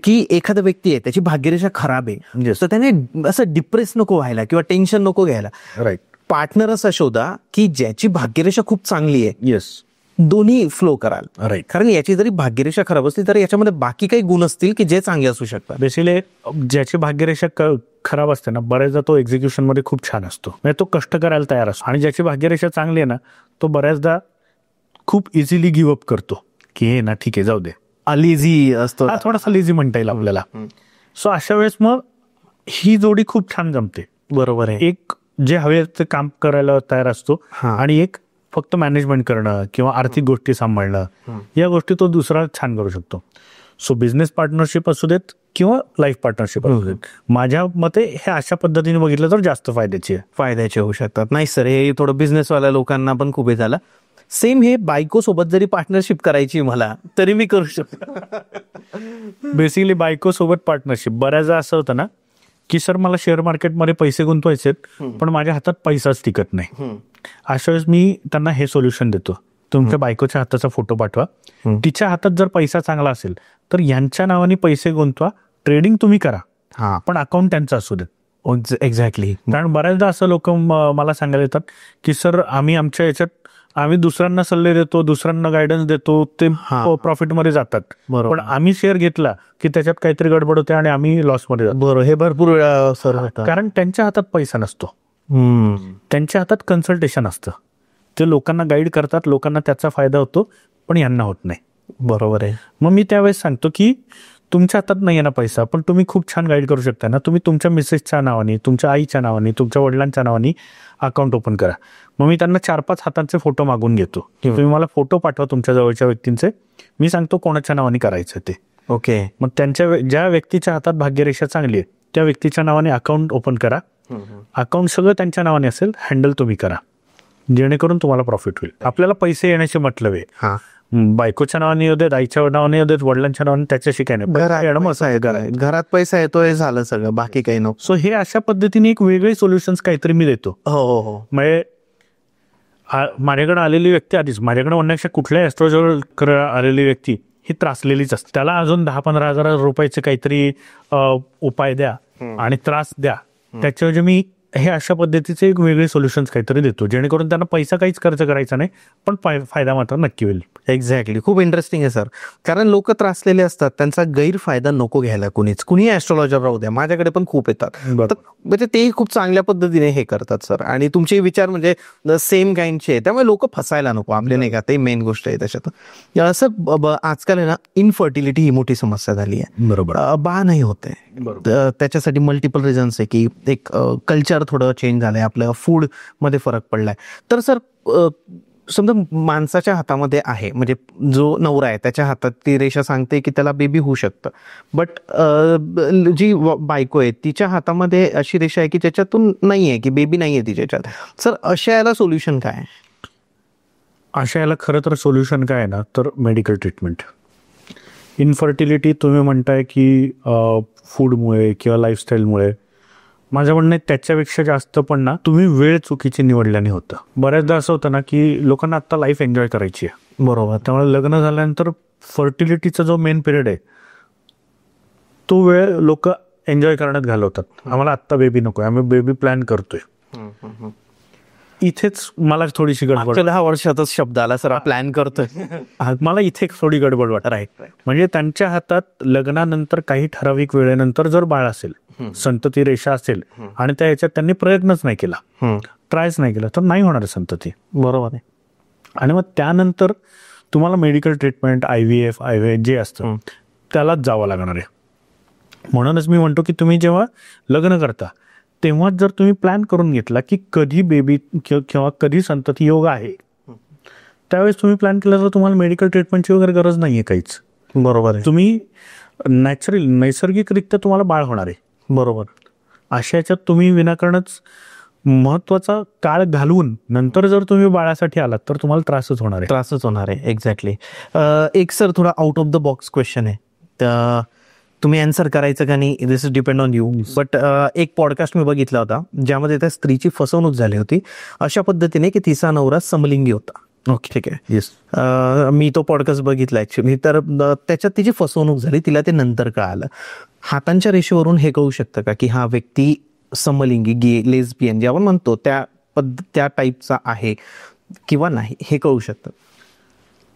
की एखादा व्यक्ती आहे त्याची भाग्यरेषा खराब आहे, तर त्याने असं डिप्रेस नको व्हायला किंवा टेन्शन नको घ्यायला. राईट. पार्टनर असा शोधा की ज्याची भाग्यरेषा खूप चांगली आहे. येस. दोन्ही फ्लो कराल. राईट. कारण याची जरी भाग्यरेषा खराब असली तर याच्यामध्ये बाकी काही गुण असतील की जे चांगले असू शकतात. बेसिकली ज्याची भाग्यरेषा खराब असते ना, बऱ्याचदा तो एक्झिक्युशन मध्ये खूप छान असतो, म्हणजे तो कष्ट करायला तयार असतो. आणि ज्याची भाग्यरेषा चांगली आहे ना, तो बऱ्याचदा खूप इझिली गिव्ह अप करतो की हे ना ठीक आहे जाऊ दे, अलिझी असतो, थोडासा लेझी म्हणता येईल आपल्याला. सो अशा वेळेस मग ही जोडी खूप छान जमते. बरोबर आहे. एक जे हवे ते काम करायला तयार असतो आणि एक फक्त मॅनेजमेंट करणं किंवा आर्थिक गोष्टी सांभाळणं, या गोष्टी तो दुसरा छान करू शकतो. सो बिझनेस पार्टनरशिप असू देत किंवा लाईफ पार्टनरशिप असू देत, माझ्या मते हे अशा पद्धतीने बघितलं तर जास्त फायद्याचे होऊ शकतात. नाही सर, हे थोडं बिझनेसवाल्या लोकांना पण खूप हे झालं. सेम हे बायको सोबत जरी पार्टनरशिप करायची मला तरी मी करू शकतो. बेसिकली बायको सोबत पार्टनरशिप बऱ्याचदा असं होतं ना की सर मला शेअर मार्केटमध्ये पैसे गुंतवायचे पण माझ्या हातात पैसाच टिकत नाही. अशा वेळेस मी त्यांना हे सोल्युशन देतो, तुमच्या बायकोच्या हाताचा फोटो पाठवा. तिच्या हातात जर पैसा चांगला असेल तर यांच्या नावाने पैसे गुंतवा, ट्रेडिंग तुम्ही करा, हा पण अकाउंट त्यांचं असू देत. एक्झॅक्टली. कारण बऱ्याचदा असं लोक मला सांगायला येतात की सर आम्ही आमच्या याच्यात आम्ही दुसऱ्यांना सल्ले देतो, दुसऱ्यांना गायडन्स देतो, ते प्रॉफिटमध्ये जातात, पण आम्ही शेअर घेतला की त्याच्यात काहीतरी गडबड होते आणि आम्ही लॉसमध्ये जातो. बरोबर, हे भरपूर वेळा सर होतं. कारण त्यांच्या हातात पैसा नसतो, त्यांच्या हातात कन्सल्टेशन असतं. ते लोकांना गाईड करतात, लोकांना त्याचा फायदा होतो, पण यांना होत नाही. बरोबर आहे. मग मी त्यावेळेस सांगतो की तुमच्या हातात नाही आहे ना पैसा, पण तुम्ही खूप छान गाईड करू शकता ना. तुम्ही तुमच्या मिसेसच्या नावाने, तुमच्या आईच्या नावाने, तुमच्या वडिलांच्या नावाने अकाउंट ओपन करा. मग मी त्यांना 4-5 हातांचे फोटो मागून घेतो की तुम्ही मला फोटो पाठवा तुमच्या जवळच्या व्यक्तींचे, मी सांगतो कोणाच्या नावाने करायचं ते. ओके. मग त्यांच्या ज्या व्यक्तीच्या हातात भाग्यरेषा चांगली आहे त्या व्यक्तीच्या नावाने अकाउंट ओपन करा. अकाउंट सगळं त्यांच्या नावाने असेल, हँडल तुम्ही करा, जेणेकरून तुम्हाला प्रॉफिट होईल. आपल्याला पैसे येण्याचे मतलब आहे. बायकोच्या नावाने येऊ देत, आईच्या नावाने येऊ देत, वडिलांच्या नावाने, त्याच्याशी काय नाही. घरात पैसा येतोय, झालं सगळं, बाकी काही नको. सो हे अशा पद्धतीने एक वेगळे सोल्युशन्स काहीतरी मी देतो. हो. म्हणजे माझ्याकडे आलेली व्यक्ती, आधीच माझ्याकडे म्हणण्यापेक्षा कुठल्याही ॲस्ट्रोलॉजर आलेली व्यक्ती ही त्रासलेलीच असते. त्याला अजून 10-15 हजार रुपयाचे काहीतरी उपाय द्या आणि त्रास द्या, त्याच्याऐवजी मी हे अशा पद्धतीचे एक वेगळे सोल्युशन्स काहीतरी देतो, जेणेकरून त्यांना पैसा काहीच खर्च करायचा नाही, पण फायदा मात्र नक्की होईल. एक्झॅक्टली. खूप इंटरेस्टिंग आहे सर, कारण लोक त्रासलेले असतात, त्यांचा गैरफायदा नको घ्यायला कुणीही ॲस्ट्रोलॉजर राहू द्या. माझ्याकडे पण खूप येतात, म्हणजे तेही खूप चांगल्या पद्धतीने हे करतात सर, आणि तुमचे विचार म्हणजे सेम काइंडचे आहे, त्यामुळे लोक फसायला नको आपले, नाही का, ते मेन गोष्ट आहे त्याच्यात. सर आजकाल आहे ना, इनफर्टिलिटी ही मोठी समस्या झाली आहे. बरोबर. बाळ नाही होते, त्याच्यासाठी मल्टिपल रिझन्स आहे की एक कल्चर थोडं चेंज झालंय, आपलं फूड मध्ये फरक पडलाय. तर सर समजा माणसाच्या हातामध्ये आहे, म्हणजे जो नवरा आहे त्याच्या हातात ती रेषा सांगते की त्याला बेबी होऊ शकतं, बट जी बायको आहे तिच्या हातामध्ये अशी रेषा आहे की ज्याच्यातून नाही आहे, की बेबी नाही आहे तिच्याच्यात. सर अशा याला सोल्युशन काय आहे? अशा याला खरं तर सोल्युशन काय आहे ना, तर मेडिकल ट्रीटमेंट. इनफर्टिलिटी तुम्ही म्हणताय की फूडमुळे किंवा लाईफस्टाईलमुळे, माझं म्हणणं आहे त्याच्यापेक्षा जास्त पण ना तुम्ही वेळ चुकीची निवडल्याने होतं. बऱ्याचदा असं होतं ना की लोकांना आता लाईफ एन्जॉय करायची आहे. बरोबर. त्यामुळे लग्न झाल्यानंतर फर्टिलिटीचा जो मेन पिरियड आहे तो वेळ लोक एन्जॉय करण्यात घालवतात. आम्हाला आत्ता बेबी नको आहे, आम्ही बेबी प्लॅन करतोय. इथेच मला थोडीशी गडबड, 10 वर्षातच शब्द आला सर, प्लॅन करतोय. मला इथे थोडी गडबड वाटत. राईट. म्हणजे त्यांच्या हातात लग्नानंतर काही ठराविक वेळेनंतर जर बाळ असेल, संतती रेषा असेल, आणि त्या याच्यात त्यांनी प्रयत्नच नाही केला, ट्रायच नाही केला, तर नाही होणार संतती. बरोबर आहे. आणि मग त्यानंतर तुम्हाला मेडिकल ट्रीटमेंट, IVF जे असतं त्यालाच जावं लागणार आहे. म्हणूनच मी म्हणतो की तुम्ही जेव्हा लग्न करता तेव्हा जर तुम्ही प्लॅन करून घेतला की कधी बेबी किंवा कधी संतती योग आहे, त्यावेळेस तुम्ही प्लॅन केला तर तुम्हाला मेडिकल ट्रीटमेंटची वगैरे गरज नाहीये काहीच. बरोबर आहे. तुम्ही नैसर्गिकरित्या तुम्हाला बाळ होणार आहे. बरोबर. अशा याच्यात तुम्ही विनाकारणच महत्वाचा काळ घालवून नंतर जर तुम्ही बाळासाठी आलात तर तुम्हाला त्रासच होणार आहे. एक्झॅक्टली. एक सर थोडा out of the box question आहे, तर तुम्ही आन्सर करायचं का नाही, this is depend on you. But एक पॉडकास्ट मी बघितला होता ज्यामध्ये त्या स्त्रीची फसवणूक झाली होती अशा पद्धतीने की तिचा नवरा समलिंगी होता. ओके, ठीक आहे. येस. मी तो पॉडकास्ट बघितला ऍक्च्युली. तर त्याच्यात तिची फसवणूक झाली, तिला ते नंतर कळालं. हातांच्या रेषेवरून हे कळू शकतं का की हा व्यक्ती समलिंगी, गे, लेस्बियन जे आपण म्हणतो त्या टाईपचा आहे किंवा नाही, हे कळू शकतं?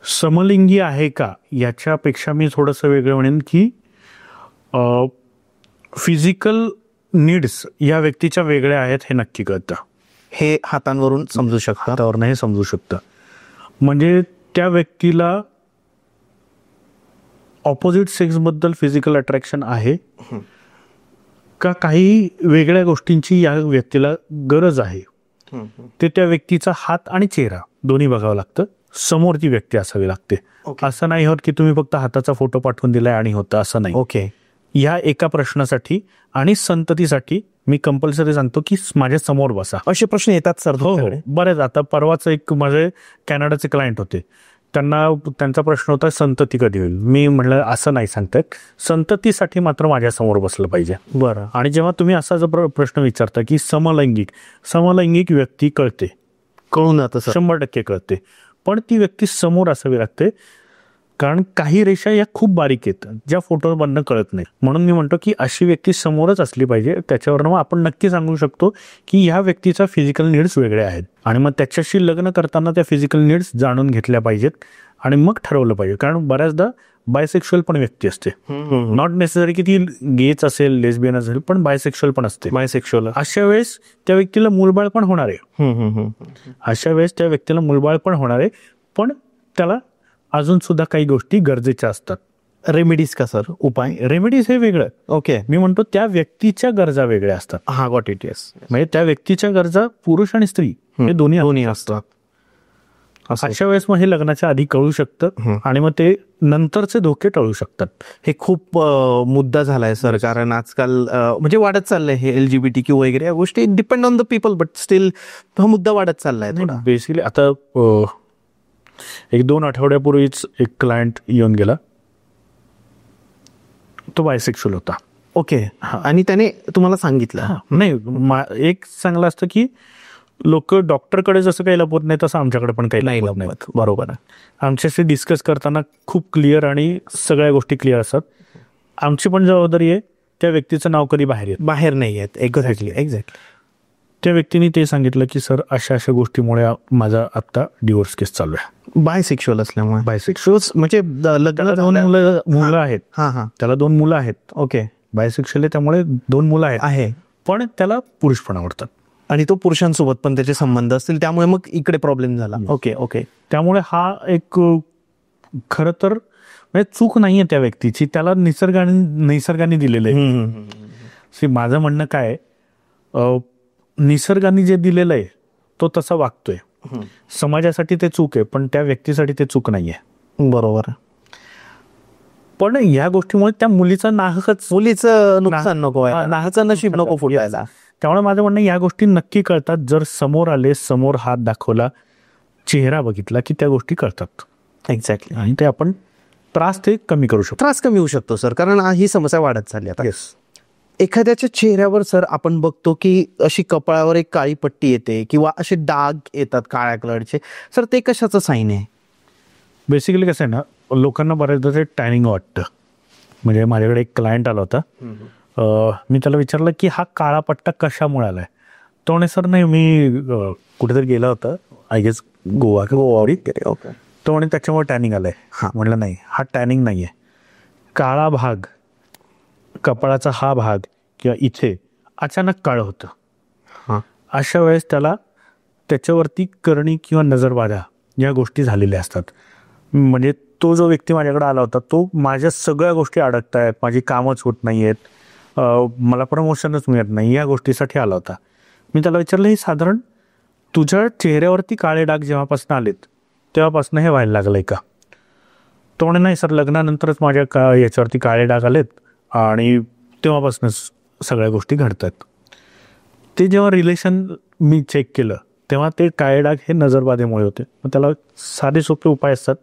समलिंगी आहे का याच्यापेक्षा मी थोडंसं वेगळं म्हणेन की फिजिकल नीड्स या व्यक्तीच्या वेगळ्या आहेत हे नक्की कळतं. हे हातांवरून समजू शकतं, हातावरून हे समजू शकतं. म्हणजे त्या व्यक्तीला ऑपोजिट सेक्सबद्दल फिजिकल अट्रॅक्शन आहे का, काही वेगळ्या गोष्टींची या व्यक्तीला गरज आहे, ते त्या व्यक्तीचा हात आणि चेहरा दोन्ही बघावं लागतं. समोर ती व्यक्ती असावी लागते. असं नाही होत की तुम्ही फक्त हाताचा फोटो पाठवून दिलाय आणि होतं, असं नाही. ओके. या एका प्रश्नासाठी आणि संततीसाठी मी कंपल्सरी सांगतो की माझ्या समोर बसा. असे प्रश्न येतात सर? हो, बरेच. आता परवाच एक माझे कॅनडाचे क्लायंट होते, त्यांचा प्रश्न होता संतती कधी होईल. मी म्हटलं असं नाही सांगतात, संततीसाठी मात्र माझ्या समोर बसलं पाहिजे. बरं. आणि जेव्हा तुम्ही असा जर प्रश्न विचारता की समलैंगिक व्यक्ती कळते, कळून जातं, 100% कळते, पण ती व्यक्ती समोर असावी लागते, कारण काही रेषा या खूप बारीक आहेत ज्या फोटोमधनं कळत नाही. म्हणून मी म्हणतो की अशी व्यक्ती समोरच असली पाहिजे. त्याच्यावरनं मग आपण नक्की सांगू शकतो की ह्या व्यक्तीचा फिजिकल नीड्स वेगळे आहेत आणि मग त्याच्याशी लग्न करताना त्या फिजिकल नीड्स जाणून घेतल्या पाहिजेत आणि मग ठरवलं पाहिजे. कारण बऱ्याचदा बायसेक्शुअल पण व्यक्ती असते, नॉट नेसेसरी की ती गेच असेल, लेस्बियन असेल, पण बायसेक्शुअल पण असते. बायसेक्शुअल अशा वेळेस त्या व्यक्तीला मूलबाळ पण होणार आहे. अशा वेळेस त्या व्यक्तीला मूलबाळ पण होणार आहे, पण त्याला अजून सुद्धा काही गोष्टी गरजेच्या असतात. रेमेडीज का सर, उपाय? रेमेडीज हे वेगळं. ओके, मी म्हणतो त्या व्यक्तीच्या गरजा वेगळ्या असतात. हा, गॉट इट. येस, म्हणजे त्या व्यक्तीच्या गरजा पुरुष आणि स्त्री हे दोन्ही असतात. अशा वेळेस मग हे लग्नाच्या आधी कळू शकतं आणि मग ते नंतरचे धोके टळू शकतात. हे खूप मुद्दा झालाय सर, कारण आजकाल म्हणजे वाढत चाललंय हे LGBTQ वगैरे या गोष्टी. Depend on the people, but still हा मुद्दा वाढत चाललाय. बेसिकली आता 1-2 आठवड्यापूर्वीच एक क्लायंट येऊन गेला, तो बायसेक्शुअल होता. ओके, आणि त्याने तुम्हाला सांगितलं? नाही, एक चांगलं असतं की लोक डॉक्टरकडे जसं काही लपवत नाही तसं आमच्याकडे पण काही नाही लपवत लपवत. बरोबर आहे. आमच्याशी डिस्कस करताना खूप क्लिअर आणि सगळ्या गोष्टी क्लिअर असतात. आमची पण जबाबदारी आहे त्या व्यक्तीचं नाव कधी बाहेर नाही येत. एक्झॅक्टली. त्या व्यक्तीने ते सांगितलं की सर अशा अशा गोष्टीमुळे माझा आता डिवोर्स केस चालू आहे. बायसेक्शुअल असल्यामुळे. बायसेक्शुअल म्हणजे त्याला 2 मुलं आहेत. त्याला 2 मुलं आहेत. ओके, बायसेक्शुअल आहे त्यामुळे 2 मुलं आहे, पण त्याला पुरुष पण आवडतात आणि तो पुरुषांसोबत पण त्याचे संबंध असतील, त्यामुळे मग इकडे प्रॉब्लेम झाला. ओके. त्यामुळे हा एक खरं तर म्हणजे चूक नाहीये त्या व्यक्तीची, त्याला निसर्गाने दिलेलं आहे. माझं म्हणणं काय, निसर्गाने जे दिलेलं आहे तो तसा वागतोय. समाजासाठी ते चूक आहे, पण त्या व्यक्तीसाठी ते चूक नाहीये. बरोबर. पण या गोष्टीमुळे त्या मुलीचं नुकसान नको, नाहकचं नशीब नको फुटायला. त्यामुळे माझं म्हणणं या गोष्टी नक्की कळतात जर समोर आले, समोर हात दाखवला, चेहरा बघितला की त्या गोष्टी कळतात. एक्झॅक्टली. आणि ते आपण त्रास कमी करू शकतो. त्रास कमी होऊ शकतो सर, कारण ही समस्या वाढत चालली आता. एखाद्याच्या चेहऱ्यावर सर आपण बघतो की अशी कपाळावर एक काळी पट्टी येते किंवा असे डाग येतात काळ्या कलरचे, सर ते कशाचं साईन आहे? बेसिकली कसं आहे ना, लोकांना बऱ्याचदा ते टॅनिंग वाटतं. म्हणजे माझ्याकडे एक क्लायंट आला होता, मी त्याला विचारलं की हा काळा पट्टा कशामुळे आलाय. तो म्हणे सर नाही, मी कुठेतरी गेला होता, आय गेस गोवावरी. तो म्हणे त्याच्यामुळे टॅनिंग आलंय. म्हटलं नाही, हा टॅनिंग नाहीये. काळा भाग, कपाळाचा हा भाग किंवा इथे अचानक काळं होतं. अशा वेळेस त्याला त्याच्यावरती करणी किंवा नजरबाधा या गोष्टी झालेल्या असतात. म्हणजे तो जो व्यक्ती माझ्याकडे आला होता तो माझ्या सगळ्या गोष्टी अडकत आहेत, माझी कामच होत नाही आहेत, मला प्रमोशनच मिळत नाही, या गोष्टीसाठी आला होता. मी त्याला विचारलं, हे साधारण तुझ्या चेहऱ्यावरती काळे डाग जेव्हापासून आलेत तेव्हापासून हे व्हायला लागलंय का? तो म्हणे नाही सर, लग्नानंतरच माझ्या याच्यावरती काळे डाग आलेत आणि तेव्हापासूनच सगळ्या गोष्टी घडतात. ते जेव्हा रिलेशन मी चेक केलं तेव्हा ते काळे डाग हे नजरबाधेमुळे होते. मग त्याला साधे सोपे उपाय असतात,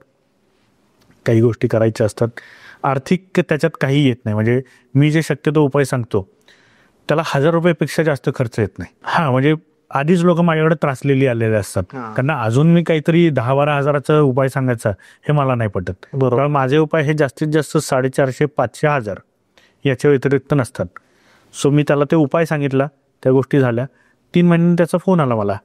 काही गोष्टी करायच्या असतात. आर्थिक त्याच्यात काही येत नाही. म्हणजे मी जे शक्यतो उपाय सांगतो त्याला 1000 रुपयापेक्षा जास्त खर्च येत नाही. म्हणजे आधीच लोक माझ्याकडे त्रासलेली आलेले असतात, त्यांना अजून मी काहीतरी 10-12 हजाराचा उपाय सांगायचा हे मला नाही पटत. बरोबर. माझे उपाय हे जास्तीत जास्त 450, 500, 1000 याच्या व्यतिरिक्त नसतात. सो मी त्याला ते उपाय सांगितला, त्या गोष्टी झाल्या. 3 महिन्यांनी त्याचा फोन आला मला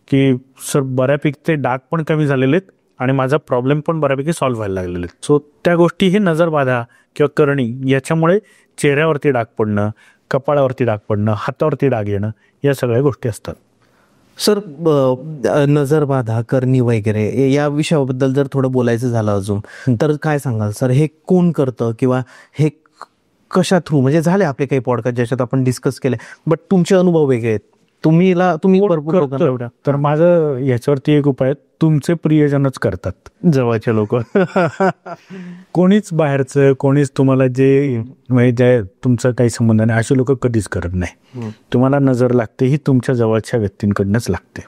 की सर बऱ्यापैकी ते डाग पण कमी झालेले आहेत आणि माझा प्रॉब्लेम पण बऱ्यापैकी सॉल्व्ह व्हायला लागलेले आहेत. सो त्या गोष्टी हे नजरबाधा किंवा करणी याच्यामुळे चेहऱ्यावरती डाग पडणं, कपाळावरती डाग पडणं, हातावरती डाग येणं या सगळ्या गोष्टी असतात. सर नजरबाधा, करणी वगैरे या विषयाबद्दल जर थोडं बोलायचं झालं अजून तर काय सांगाल सर? हे कोण करतं किंवा हे कशा थ्रू? म्हणजे झाले आपले काही पॉडकास्ट ज्याच्यात आपण डिस्कस केले, बट तुमचे अनुभव वेगळे आहेत. तुम्ही भरपूर. तर माझं याच्यावरती एक उपाय, तुमचे प्रियजनच करतात, जवळचे लोक. कोणीच बाहेरचं, कोणीच तुम्हाला जे म्हणजे तुमचा काही संबंध नाही असे लोक कधीच करत नाही. तुम्हाला नजर लागते ही तुमच्या जवळच्या व्यक्तींकडनंच लागते.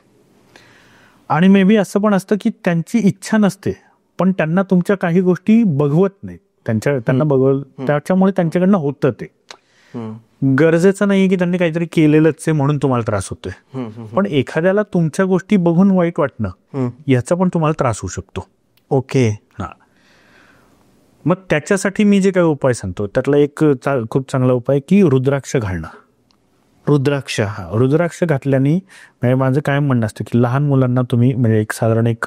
आणि मे बी असं पण असतं की त्यांची इच्छा नसते पण त्यांना तुमच्या काही गोष्टी बघवत नाही, त्यांना बघवलं त्याच्यामुळे त्यांच्याकडनं होतं ते. गरजेचं नाही की त्यांनी काहीतरी केलेलंच आहे म्हणून तुम्हाला त्रास होतोय. पण एखाद्याला तुमच्या गोष्टी बघून वाईट वाटणं याचा पण तुम्हाला त्रास होऊ शकतो. ओके. हा, मग त्याच्यासाठी मी जे काही उपाय सांगतो त्यातला एक खूप चांगला उपाय की रुद्राक्ष घालणं. रुद्राक्ष. हा, रुद्राक्ष घातल्याने म्हणजे माझं कायम म्हणणं असतं की लहान मुलांना तुम्ही म्हणजे एक साधारण एक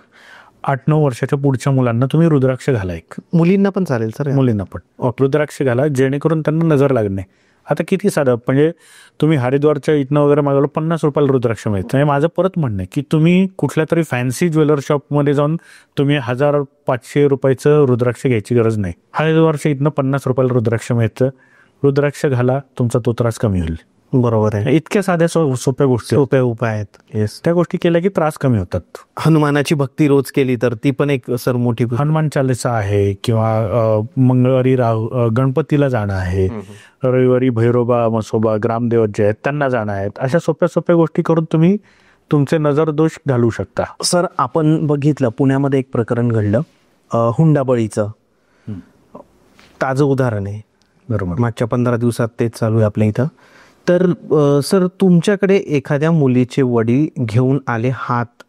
8-9 वर्षाच्या पुढच्या मुलांना तुम्ही रुद्राक्ष घाला. एक मुलींना पण चालेल सर? मुलींना पण रुद्राक्ष घाला जेणेकरून त्यांना नजर लागणे. आता किती साधं म्हणजे तुम्ही हरिद्वारच्या इथनं वगैरे मागवलं 50 रुपयाला रुद्राक्ष मिळतं. म्हणजे माझं परत म्हणणं आहे की तुम्ही कुठल्या तरी फॅन्सी ज्वेलर शॉपमध्ये जाऊन तुम्ही 1,500 रुपयाचं रुद्राक्ष घ्यायची गरज नाही. हरिद्वारच्या इथनं 50 रुपयाला रुद्राक्ष मिळतं. रुद्राक्ष घाला, तुमचा तो त्रास कमी होईल. बरोबर आहे. इतक्या साध्या सोप्या गोष्टी, सोपे उपाय आहेत. येस. त्या गोष्टी केल्या की त्रास कमी होतात. हनुमानाची भक्ती रोज केली तर ती पण एक सर मोठी हनुमान चालीसा आहे किंवा मंगळवारी गणपतीला जाणं आहे, रविवारी भैरोबा मसोबा ग्रामदेवत जे आहेत त्यांना जाणं आहेत. अशा सोप्या सोप्या गोष्टी करून तुम्ही तुमचे नजर दोष घालू शकता. सर आपण बघितलं पुण्यामध्ये एक प्रकरण घडलं हुंडाबळीचं. ताजं उदाहरण आहे. बरोबर. मागच्या 15 दिवसात तेच चालू आहे आपल्या इथं. तर सर तुमच्याकडे एखाद्या मुलीचे वडील घेऊन आले हात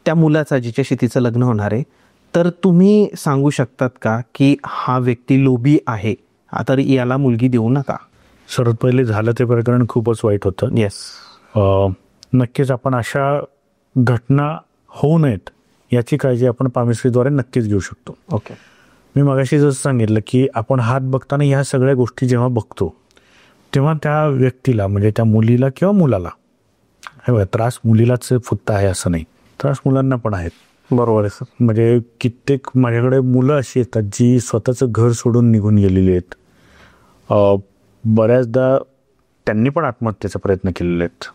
त्या मुलाचा जिच्याशी तिचं लग्न होणार आहे, तर तुम्ही सांगू शकतात का की हा व्यक्ती लोभी आहे तर याला मुलगी देऊ नका? सर्वात पहिले झालं ते प्रकरण खूपच वाईट होतं. येस. नक्कीच आपण अशा घटना होऊ नयेत याची काळजी आपण पामिस्ट्रीद्वारे नक्कीच घेऊ शकतो. ओके. मी मगाशी जसं सांगितलं की आपण हात बघताना ह्या सगळ्या गोष्टी जेव्हा बघतो तेव्हा त्या व्यक्तीला म्हणजे त्या मुलीला किंवा मुलाला हे बघा त्रास मुलीलाच फक्त आहे असं नाही, त्रास मुलांना पण आहेत. बरोबर आहे सर. म्हणजे कित्येक माझ्याकडे मुलं अशी येतात जी स्वतःचं घर सोडून निघून गेलेली आहेत. बऱ्याचदा त्यांनी पण आत्महत्येचा प्रयत्न केलेले आहेत.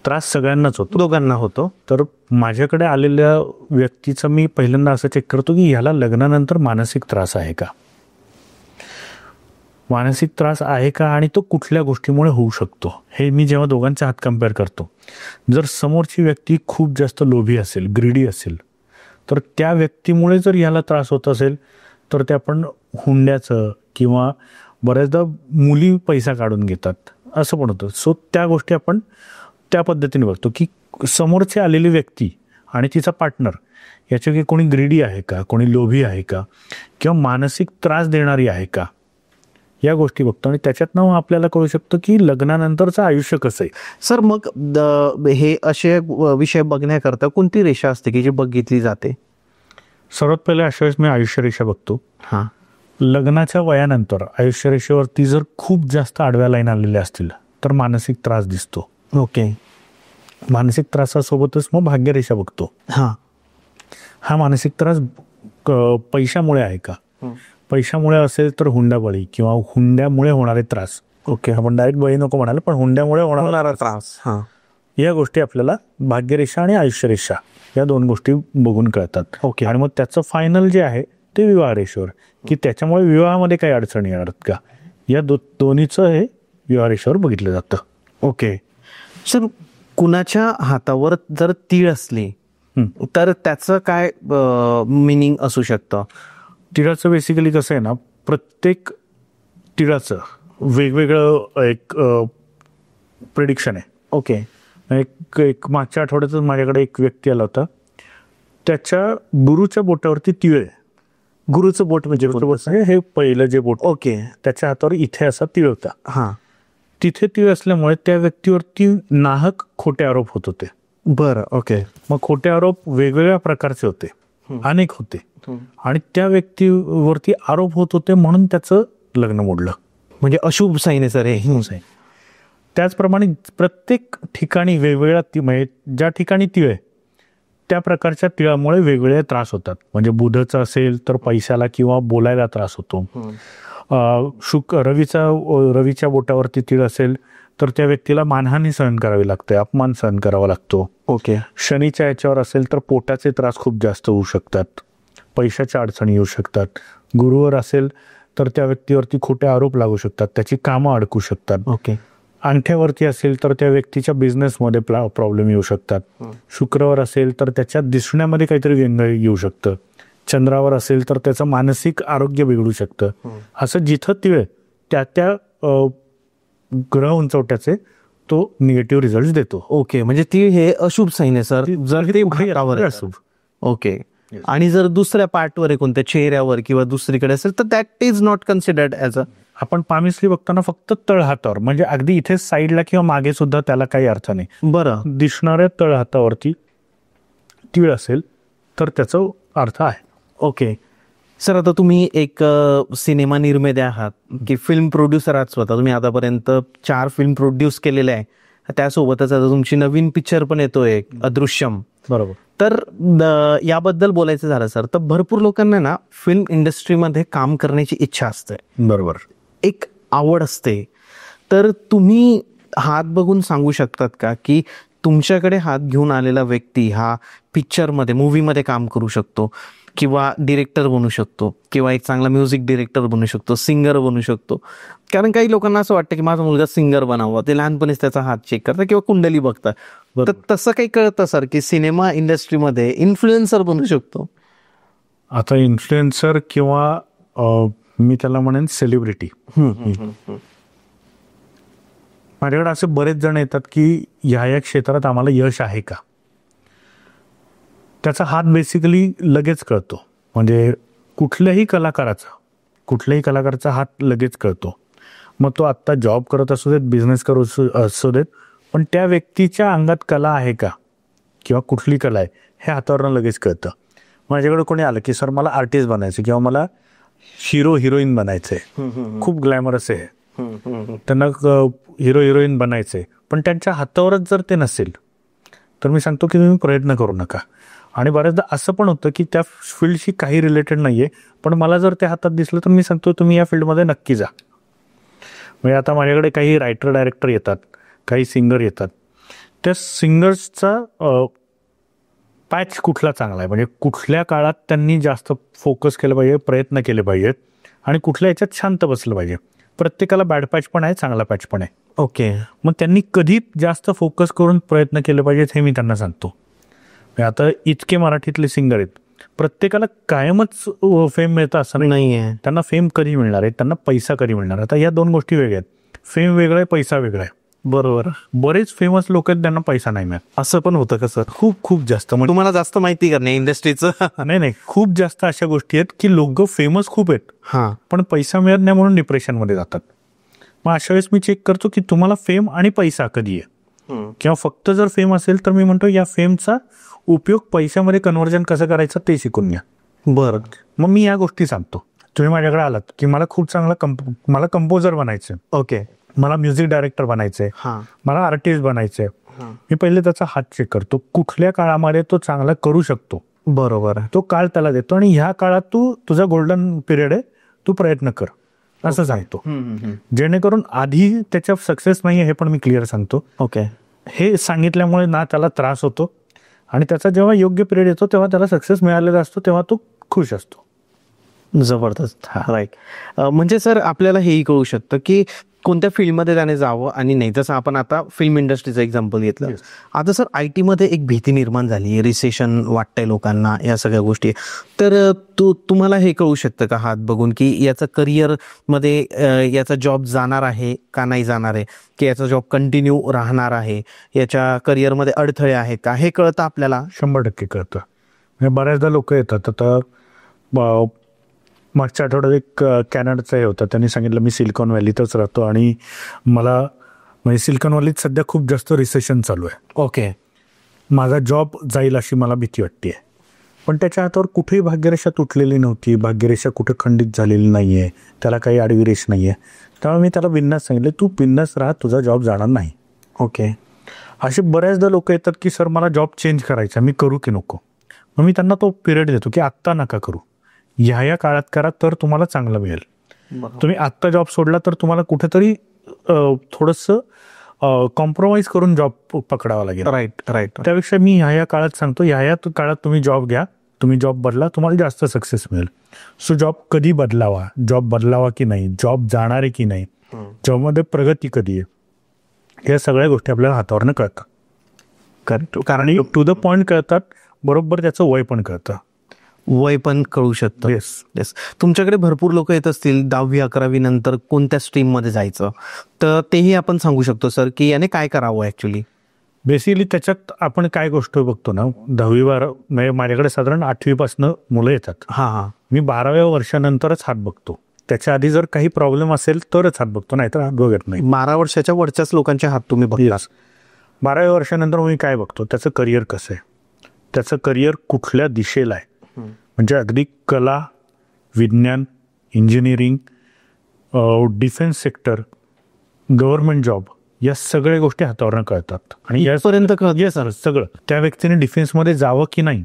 त्रास सगळ्यांनाच होतो, दोघांना होतो. तर माझ्याकडे आलेल्या व्यक्तीचं मी पहिल्यांदा असं चेक करतो की ह्याला लग्नानंतर मानसिक त्रास आहे का, मानसिक त्रास आहे का आणि तो कुठल्या गोष्टीमुळे होऊ शकतो. हे मी जेव्हा दोघांचे हात कम्पेअर करतो, जर समोरची व्यक्ती खूप जास्त लोभी असेल, ग्रीडी असेल, तर त्या व्यक्तीमुळे जर याला त्रास होत असेल तर ते आपण हुंड्याचं किंवा बऱ्याचदा मुली पैसा काढून घेतात असं पण होतं. सो त्या गोष्टी आपण त्या पद्धतीने बघतो की समोरची आलेली व्यक्ती आणि तिचा पार्टनर याच्यापैकी कोणी ग्रीडी आहे का, कोणी लोभी आहे का किंवा मानसिक त्रास देणारी आहे का, या गोष्टी बघतो आणि त्याच्यातनं आपल्याला कळू शकतं की लग्नानंतरचं आयुष्य कसं आहे. सर मग हे असे विषय बघण्याकरता कोणती रेषा असते की जी बघितली जाते? सर्वात पहिले अशा वेळेस मी आयुष्यरेषा बघतो. हां. लग्नाच्या वयानंतर आयुष्यरेषेवरती जर खूप जास्त आडव्या लाईन आलेल्या असतील तर मानसिक त्रास दिसतो. ओके. मानसिक त्रासासोबतच मग भाग्यरेषा बघतो. हां. हा मानसिक त्रास पैशामुळे आहे का, पैशामुळे असेल तर हुंडाबळी किंवा हुंड्यामुळे होणारे त्रास. ओके. आपण डायरेक्ट बळी नको म्हणाले पण हुंड्यामुळे होणारा त्रास. हां. या गोष्टी आपल्याला भाग्यरेषा आणि आयुष्यरेषा या दोन गोष्टी बघून कळतात. ओके. आणि मग त्याचं फायनल जे आहे ते विवाह रेषेवर की त्याच्यामुळे विवाहामध्ये काही अडचणी येणार का, या दोन्हीचं हे विवाह रेषेवर बघितलं जातं. ओके. सर कुणाच्या हातावर जर तीळ असली तर त्याचं काय मिनिंग असू शकतं? तिळाचं बेसिकली कसं आहे ना, प्रत्येक तिळाचं वेगवेगळं एक प्रेडिक्शन आहे. ओके. एक मागच्या आठवड्यातच माझ्याकडे एक व्यक्ती आला होता, त्याच्या गुरुच्या बोटावरती तिळ आहे. गुरुचं बोट म्हणजे हे पहिलं जे बोट. ओके. त्याच्या हातावर इथे असा तिळ होता. हां. तिथे तीळ असल्यामुळे त्या व्यक्तीवरती नाहक खोटे आरोप होत होते. बरं. ओके. मग खोटे आरोप वेगवेगळ्या प्रकारचे होते, अनेक होते आणि त्या व्यक्तीवरती आरोप होत होते म्हणून त्याचं लग्न मोडलं. म्हणजे अशुभ साईन आहे सर हे. त्याचप्रमाणे प्रत्येक ठिकाणी वेगवेगळ्या म्हणजे ज्या ठिकाणी तिळ आहे त्या प्रकारच्या तिळामुळे वेगवेगळे त्रास होतात. म्हणजे बुधाचं असेल तर पैशाला किंवा बोलायला त्रास होतो. रवीच्या बोटावरती तीळ असेल तर त्या व्यक्तीला मानहानी सहन करावी लागते, अपमान सहन करावा लागतो. ओके. शनीच्या याच्यावर असेल तर पोटाचे त्रास खूप जास्त होऊ शकतात, पैशाच्या अडचणी येऊ शकतात. गुरुवर असेल तर त्या व्यक्तीवरती खोटे आरोप लागू शकतात, त्याची कामं अडकू शकतात. ओके. अंगठ्यावरती असेल तर त्या व्यक्तीच्या बिझनेसमध्ये प्रॉब्लेम येऊ शकतात. शुक्रवर असेल तर त्याच्या दिसण्यामध्ये काहीतरी व्यंग येऊ शकतं. चंद्रावर असेल तर त्याचं मानसिक आरोग्य बिघडू शकतं. असं जिथं तिळ त्या ग्रह उंचवट्याचे तो निगेटिव्ह रिझल्ट देतो. ओके, म्हणजे ती हे अशुभ साईन आहे सर, जर ते हातावर आहे. अशुभ. ओके. आणि जर दुसऱ्या पार्टवर आहे, कोणत्या चेहऱ्यावर किंवा दुसरीकडे असेल तर that is not considered as a. आपण पामिसली बघताना फक्त तळ हातावर, म्हणजे अगदी इथे साईडला किंवा मागे सुद्धा त्याला काही अर्थ नाही. बरं. दिसणाऱ्या तळ हातावरती तीळ असेल तर त्याचा अर्थ आहे. ओके सर, आता तुम्ही एक सिनेमा निर्माते आहात की फिल्म प्रोड्युसर आहात स्वतः. तुम्ही आतापर्यंत 4 फिल्म प्रोड्यूस केलेल्या आहे. त्यासोबतच आता तुमची नवीन पिक्चर पण येतोय अदृश्यम. बरोबर. तर याबद्दल बोलायचं झालं सर, तर भरपूर लोकांना ना फिल्म इंडस्ट्रीमध्ये काम करण्याची इच्छा असते. बरोबर. एक आवड असते. तर तुम्ही हात बघून सांगू शकतात का की तुमच्याकडे हात घेऊन आलेला व्यक्ती हा पिक्चरमध्ये, मूवीमध्ये काम करू शकतो किंवा डिरेक्टर बनू शकतो किंवा एक चांगला म्युझिक डिरेक्टर बनू शकतो, सिंगर बनू शकतो? कारण काही लोकांना असं वाटतं की माझा मुलगा सिंगर बनावा, ते लहानपणीच त्याचा हात चेक करतात किंवा कुंडली बघतात. तर तसं काही कळतं सर की सिनेमा इंडस्ट्रीमध्ये इन्फ्लुएन्सर बनू शकतो? आता इन्फ्लुएन्सर किंवा मी त्याला म्हणेन सेलिब्रिटी. माझ्याकडे असे बरेच जण येतात की ह्या क्षेत्रात आम्हाला यश आहे का, त्याचा हात बेसिकली लगेच कळतो. म्हणजे कुठल्याही कलाकाराचा हात लगेच कळतो. मग तो आत्ता जॉब करत असू देत, बिझनेस करत असू देत, पण त्या व्यक्तीच्या अंगात कला आहे का किंवा कुठली कला आहे हे हातावरनं लगेच कळतं. माझ्याकडे कोणी आलं की सर मला आर्टिस्ट बनायचं किंवा मला हिरो हिरोईन बनायचं आहे, खूप ग्लॅमरस आहे, त्यांना हिरो हिरोईन बनायचं आहे, पण त्यांच्या हातावरच जर ते नसेल तर मी सांगतो की तुम्ही प्रयत्न करू नका. आणि बऱ्याचदा असं पण होतं की त्या फील्डशी काही रिलेटेड नाही आहे, पण मला जर त्या हातात दिसलं तर मी सांगतो तुम्ही या फील्डमध्ये नक्की जा. म्हणजे आता माझ्याकडे काही रायटर डायरेक्टर येतात, काही सिंगर येतात. त्या सिंगर्सचा पॅच कुठला चांगला आहे, म्हणजे कुठल्या काळात त्यांनी जास्त फोकस केलं पाहिजे, प्रयत्न केले पाहिजेत आणि कुठल्या याच्यात शांत बसलं पाहिजे. प्रत्येकाला बॅड पॅच पण आहे, चांगला पॅच पण आहे. ओके. मग त्यांनी कधी जास्त फोकस करून प्रयत्न केले पाहिजेत हे मी त्यांना सांगतो. आता इतके मराठीतले सिंगर आहेत, प्रत्येकाला कायमच फेम मिळतं असं नाही आहे. त्यांना फेम कधी मिळणार आहे, त्यांना पैसा कधी मिळणार. आता या 2 गोष्टी वेगळ्या आहेत. फेम वेगळं आहे, पैसा वेगळा आहे. बरोबर. बरेच फेमस लोक आहेत त्यांना पैसा नाही मिळत. असं पण होतं का सर? खूप जास्त. म्हणजे तुम्हाला जास्त माहिती का नाही इंडस्ट्रीचं? नाही, खूप जास्त अशा गोष्टी आहेत की लोक फेमस खूप आहेत, हां, पण पैसा मिळत नाही म्हणून डिप्रेशनमध्ये जातात. मग अशा वेळेस मी चेक करतो की तुम्हाला फेम आणि पैसा कधी आहे, किंवा फक्त जर फेम असेल तर मी म्हणतो या फेमचा उपयोग पैशामध्ये कन्व्हर्जन कसं करायचं ते शिकून घ्या. बरं. मग मी या गोष्टी सांगतो. तुम्ही माझ्याकडे आलात की मला खूप चांगला मला कंपोजर बनायचं, ओके, मला म्युझिक डायरेक्टर बनायचंय, हां, मला आर्टिस्ट बनायचंय. मी पहिले त्याचा हात चेक करतो, कुठल्या काळामध्ये तो चांगला करू शकतो. बरोबर. तो काळ त्याला देतो आणि ह्या काळात तू तुझा गोल्डन पिरियड आहे, तू प्रयत्न कर असं सांगतो. जेणेकरून आधी त्याच्या सक्सेस नाही हे पण मी क्लिअर सांगतो. ओके. हे सांगितल्यामुळे ना त्याला त्रास होतो आणि त्याचा जेव्हा योग्य पिरियड येतो तेव्हा त्याला सक्सेस मिळालेला असतो, तेव्हा तो खुश असतो. जबरदस्त. राईट. म्हणजे सर आपल्याला हेही कळू शकतं की कोणत्या फील्डमध्ये त्याने जावं आणि नाही. जसं आपण आता फिल्म इंडस्ट्रीचं एक्झाम्पल घेतलं. आता सर IT मध्ये एक भीती निर्माण झाली, रिसेशन वाटतंय लोकांना, या सगळ्या गोष्टी. तर तुम्हाला हे कळू शकतं का हात बघून की याचा करिअरमध्ये याचा जॉब जाणार आहे का नाही जाणार आहे, की याचा जॉब कंटिन्यू राहणार आहे, याच्या करिअरमध्ये अडथळे आहेत का, हे कळतं आपल्याला? 100% कळतं. म्हणजे बऱ्याचदा लोक येतात. आता मागच्या आठवड्यात एक कॅनडाचा हे होता, त्यांनी सांगितलं मी सिलिकॉन व्हॅलीतच राहतो आणि मला म्हणजे सिलिकॉन व्हॅलीत सध्या खूप जास्त रिसेशन चालू आहे. ओके. माझा जॉब जाईल अशी मला भीती वाटते. पण त्याच्या हातावर कुठेही भाग्यरेषा तुटलेली नव्हती, भाग्यरेषा कुठे खंडित झालेली नाही आहे, त्याला काही आडविरेष नाही आहे. त्यामुळे मी त्याला बिंदास सांगितलं तू बिंदास राहा, तुझा जॉब जाणार नाही. ओके. असे बऱ्याचदा लोक येतात की सर मला जॉब चेंज करायचा, मी करू की नको. मग मी त्यांना तो पिरियड देतो की आत्ता नका करू, ह्या काळात करा तर तुम्हाला चांगलं मिळेल. तुम्ही आत्ता जॉब सोडला तर तुम्हाला कुठेतरी थोडंसं कॉम्प्रोमाइज करून जॉब पकडावा लागेल. राईट. त्यापेक्षा मी ह्या काळात सांगतो ह्या काळात तुम्ही जॉब घ्या, तुम्ही जॉब बदला, तुम्हाला जास्त सक्सेस मिळेल. सो जॉब कधी बदलावा, जॉब बदलावा की नाही, जॉब जाणार आहे की नाही, जॉबमध्ये प्रगती कधी आहे, या सगळ्या गोष्टी आपल्याला हातावरनं कळतात. करेक्ट. कारण टू द पॉईंट कळतात, बरोबर त्याचं वय पण कळतं. वय पण कळू शकतं. येस. येस. तुमच्याकडे भरपूर लोक येत असतील 10वी-11वी नंतर कोणत्या स्ट्रीम मध्ये जायचं, तर तेही आपण सांगू शकतो सर की याने काय करावं ऍक्च्युली. बेसिकली त्याच्यात आपण काय गोष्ट बघतो ना, 10वी-12 म्हणजे माझ्याकडे साधारण 8वीपासनं मुलं येतात. हां. मी 12व्या वर्षानंतरच हात बघतो. त्याच्या आधी जर काही प्रॉब्लेम असेल तरच हात बघतो, नाहीतर हात बघत नाही. 12 वर्षाच्या वरच्याच लोकांचे हात तुम्ही बघता. 12व्या वर्षानंतर मी काय बघतो, त्याचं करिअर कसं आहे, त्याचं करिअर कुठल्या दिशेला आहे. म्हणजे अगदी कला, विज्ञान, engineering, defence sector, government job, या सगळ्या गोष्टी हातावरनं कळतात. आणि यापर्यंत येस सर, सगळं त्या व्यक्तीने डिफेन्समध्ये जावं की नाही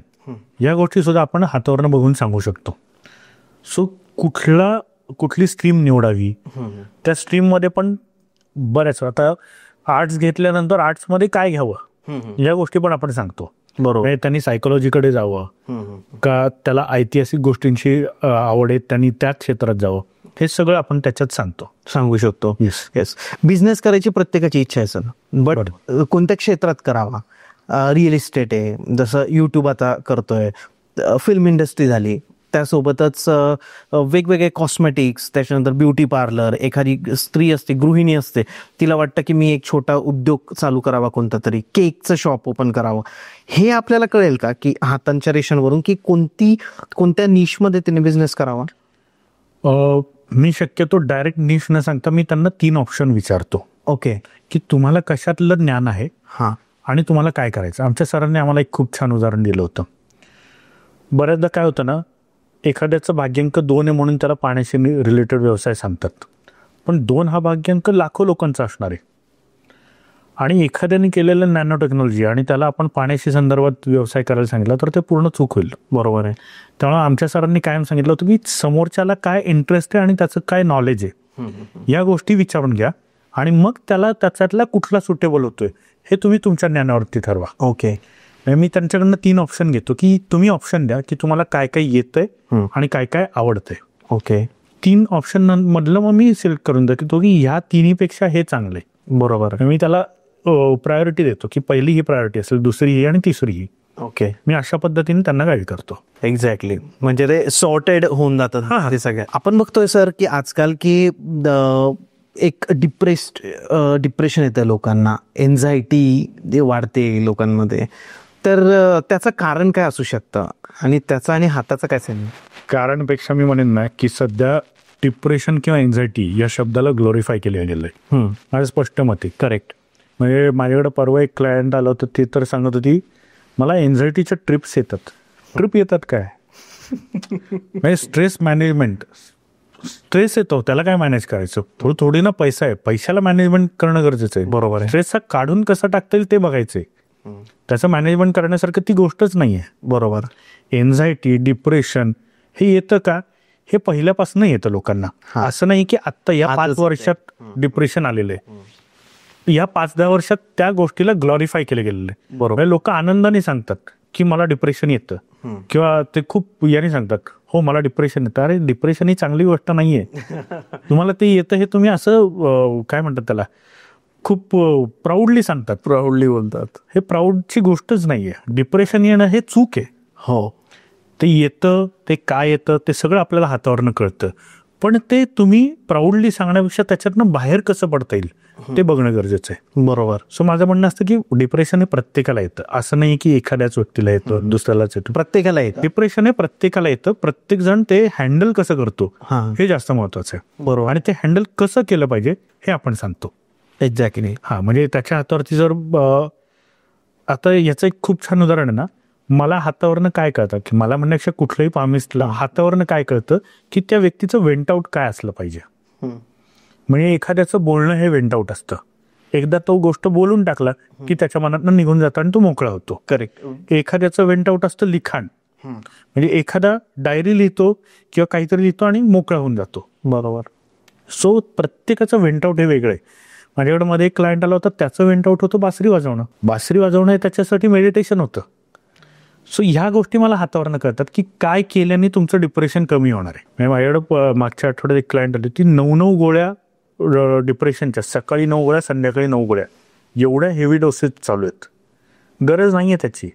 या गोष्टी सुद्धा आपण हातावरनं बघून सांगू शकतो. सो कुठली स्ट्रीम निवडावी, त्या स्ट्रीममध्ये पण बऱ्याच आता आर्ट्स घेतल्यानंतर आर्ट्समध्ये काय घ्यावं या गोष्टी पण आपण सांगतो. बरोबर. त्यांनी सायकोलॉजीकडे जावं का त्याला ऐतिहासिक गोष्टींची आवड आहे, त्यांनी त्याच क्षेत्रात जावं, हे सगळं आपण त्याच्यात सांगू शकतो. येस. येस. बिझनेस करायची प्रत्येकाची इच्छा आहे सर, बट कोणत्या क्षेत्रात करावा. रिअल इस्टेट आहे, जसं यूट्यूब आता करतोय, फिल्म इंडस्ट्री झाली, त्यासोबतच वेगवेगळे कॉस्मेटिक्स, त्याच्यानंतर ब्युटी पार्लर. एखादी स्त्री असते, गृहिणी असते, तिला वाटतं की मी एक छोटा उद्योग चालू करावा, कोणता तरी केकचं शॉप ओपन करावं. हे आपल्याला कळेल का की हातांच्या रेषांवरून की कोणत्या निशमध्ये तिने बिझनेस करावा. मी शक्यतो डायरेक्ट निश न सांगता मी त्यांना 3 ऑप्शन विचारतो. ओके. की तुम्हाला कशातलं ज्ञान आहे आणि तुम्हाला काय करायचं. आमच्या सरांनी आम्हाला एक खूप छान उदाहरण दिलं होतं. बऱ्याचदा काय होतं ना, एखाद्याचं भाग्यांक 2 आहे म्हणून त्याला पाण्याशी रिलेटेड व्यवसाय सांगतात, पण 2 हा भाग्यांक लाखो लोकांचा असणार आहे. आणि एखाद्याने केलेलं नॅनो टेक्नॉलॉजी आणि त्याला आपण पाण्याशी संदर्भात व्यवसाय करायला सांगितलं तर ते पूर्ण चूक होईल. बरोबर आहे. त्यामुळे आमच्या सरांनी कायम सांगितलं होतं की समोरच्याला काय इंटरेस्ट आहे आणि त्याचं काय नॉलेज आहे या गोष्टी विचारून घ्या आणि मग त्याला त्याच्यातला कुठला सुटेबल होतोय हे तुम्ही तुमच्या ज्ञानावरती ठरवा. ओके. मी त्यांच्याकडनं 3 ऑप्शन घेतो की तुम्ही ऑप्शन द्या की तुम्हाला काय काय येतंय आणि काय काय आवडतंय. ओके. 3 ऑप्शन मधलं मग मी सिलेक्ट करून देतो की ह्या तिन्हीपेक्षा हे चांगले. बरोबर. मी त्याला प्रायोरिटी देतो की पहिली ही प्रायोरिटी असेल, दुसरी ही आणि तिसरी ही. ओके. मी अशा पद्धतीने त्यांना गाईड करतो. एक्झॅक्टली. म्हणजे ते सॉर्टेड होऊन जातात ते सगळे. आपण बघतोय सर की आजकाल की एक डिप्रेशन येतं लोकांना, एन्झायटी वाढते लोकांमध्ये, तर त्याचं कारण काय असू शकतं आणि त्याचा आणि हाताचा काय संबंध. कारणपेक्षा मी म्हणेन ना की सध्या डिप्रेशन किंवा एन्झायटी या शब्दाला ग्लोरिफाय केलं गेलं आहे. माझं स्पष्ट मत आहे. करेक्ट. म्हणजे माझ्याकडे परवा एक क्लायंट आलं होतं, ते तर सांगत होती मला एन्झायटीच्या ट्रिप्स येतात. ट्रिप येतात काय म्हणजे स्ट्रेस मॅनेजमेंट. स्ट्रेस येतो त्याला काय मॅनेज करायचं, थोडी ना पैसा आहे, पैशाला मॅनेजमेंट करणं गरजेचं आहे. बरोबर आहे. स्ट्रेसचा काढून कसं टाकता येईल ते बघायचंय, त्याचं मॅनेजमेंट करण्यासारखं ती गोष्टच नाहीये. बरोबर. एन्झायटी, डिप्रेशन हे येतं का, हे पहिल्यापासून येतं लोकांना. असं नाही की आत्ता या 5 वर्षात डिप्रेशन आलेलं आहे. या 5-10 वर्षात त्या गोष्टीला ग्लोरिफाय केलं गेलेलं आहे. बरोबर. लोक आनंदाने सांगतात की मला डिप्रेशन येतं, किंवा ते खूप याने सांगतात हो मला डिप्रेशन येतं. अरे डिप्रेशन ही चांगली गोष्ट नाहीये. तुम्हाला ते येतं हे तुम्ही असं काय म्हणतात त्याला, खूप प्राऊडली सांगतात, प्राऊडली बोलतात. हे प्राऊडची गोष्टच नाहीये. डिप्रेशन येणं हे चूक आहे. हो. ते येतं, ते काय येतं ते सगळं आपल्याला हातावरनं कळतं, पण ते तुम्ही प्राऊडली सांगण्यापेक्षा त्याच्यातनं बाहेर कसं पडता येईल ते बघणं गरजेचं आहे. बरोबर. सो माझं म्हणणं असतं की डिप्रेशन हे प्रत्येकाला येतं, असं नाही की एखाद्याच व्यक्तीला येतं दुसऱ्यालाच येतं. प्रत्येकाला येतं. डिप्रेशन हे प्रत्येकाला येतं. प्रत्येक जण ते हँडल कसं करतो हे जास्त महत्वाचं आहे. बरोबर. आणि ते हँडल कसं केलं पाहिजे हे आपण सांगतो. एक्झॅक्टली. म्हणजे त्याच्या हातावरती जर आता याचं एक खूप छान उदाहरण आहे ना, मला हातावरनं काय कळतं की मला म्हणण्यापेक्षा कुठल्याही पामिस्टला हातावरनं काय कळतं की त्या व्यक्तीचं वेंट आउट काय असलं पाहिजे. म्हणजे एखाद्याचं बोलणं हे वेंट आउट असतं. एकदा तो गोष्ट बोलून टाकला की त्याच्या मनातनं निघून जातो आणि तो मोकळा होतो. करेक्ट. एखाद्याचं वेंट आउट असतं लिखाण. म्हणजे एखादा डायरी लिहितो किंवा काहीतरी लिहितो आणि मोकळा होऊन जातो. बरोबर. सो प्रत्येकाचं वेंट आउट हे वेगळं आहे. माझ्याकडे मध्ये एक क्लायंट आला होता, त्याचं वेंट आउट होतं बासरी वाजवणं. बासरी वाजवणं हे त्याच्यासाठी मेडिटेशन होतं. सो ह्या गोष्टी मला हातावरनं कळतात की काय केल्याने तुमचं डिप्रेशन कमी होणार आहे. माझ्याकडं मागच्या आठवड्यात एक क्लायंट आली, ती 9 गोळ्या डिप्रेशनच्या, सकाळी 9 गोळ्या संध्याकाळी 9 गोळ्या, एवढ्या हेवी डोसेस चालू आहेत. गरज नाही आहे त्याची.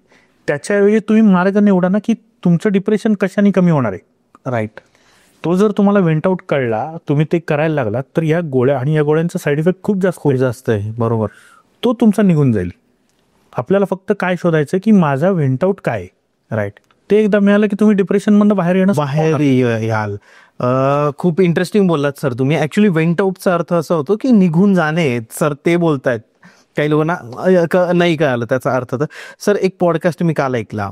त्याच्याऐवजी तुम्ही मार्ग निवडा ना की तुमचं डिप्रेशन कशाने कमी होणार आहे? राईट. तो जर तुम्हाला वेंट आउट कळला, तुम्ही ते करायला लागला, तर या गोळ्या आणि या गोळ्यांचा साईड इफेक्ट खूप जास्त आहे. बरोबर. तो तुमचा निघून जाईल. आपल्याला फक्त काय शोधायचं की माझा वेंट आउट काय. राईट. ते एकदा मिळालं की तुम्ही डिप्रेशनमधनं बाहेर याल. खूप इंटरेस्टिंग बोललात सर तुम्ही. ऍक्च्युली वेंट आउटचा अर्थ असा होतो की निघून जाणे. सर ते बोलतायत, काही लोकांना नाही कळालं त्याचा अर्थ. तर सर एक पॉडकास्ट मी काल ऐकला.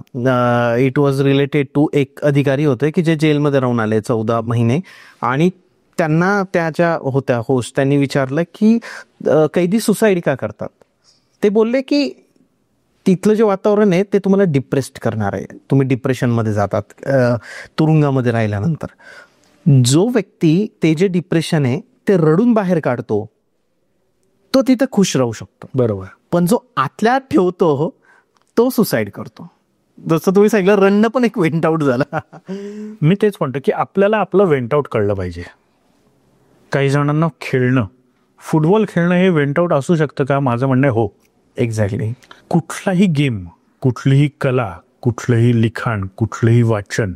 इट वॉज रिलेटेड टू एक अधिकारी होते की जे जेलमध्ये राहून आले 14 महिने, आणि त्यांना त्याच्या होत्या होस्ट त्यांनी विचारलं की कैदी सुसाईड का करतात. ते बोलले की तिथलं जे वातावरण आहे ते तुम्हाला डिप्रेस्ड करणार आहे. तुम्ही डिप्रेशनमध्ये जातात तुरुंगामध्ये राहिल्यानंतर. जो व्यक्ती ते जे डिप्रेशन आहे ते रडून बाहेर काढतो तो तिथं खुश राहू शकतो. बरोबर. पण जो आतल्या ठेवतो तो सुसाईड करतो. जसं तुम्ही सांगितलं, रडणं पण एक वेंट आउट झाला. मी तेच म्हणतो की आपल्याला आपलं वेंट आउट कळलं पाहिजे. काही जणांना खेळणं, फुटबॉल खेळणं हे वेंट आउट असू शकतं का? माझं म्हणणं आहे हो. एक्झॅक्टली. कुठलाही गेम, कुठलीही कला, कुठलंही लिखाण, कुठलंही वाचन,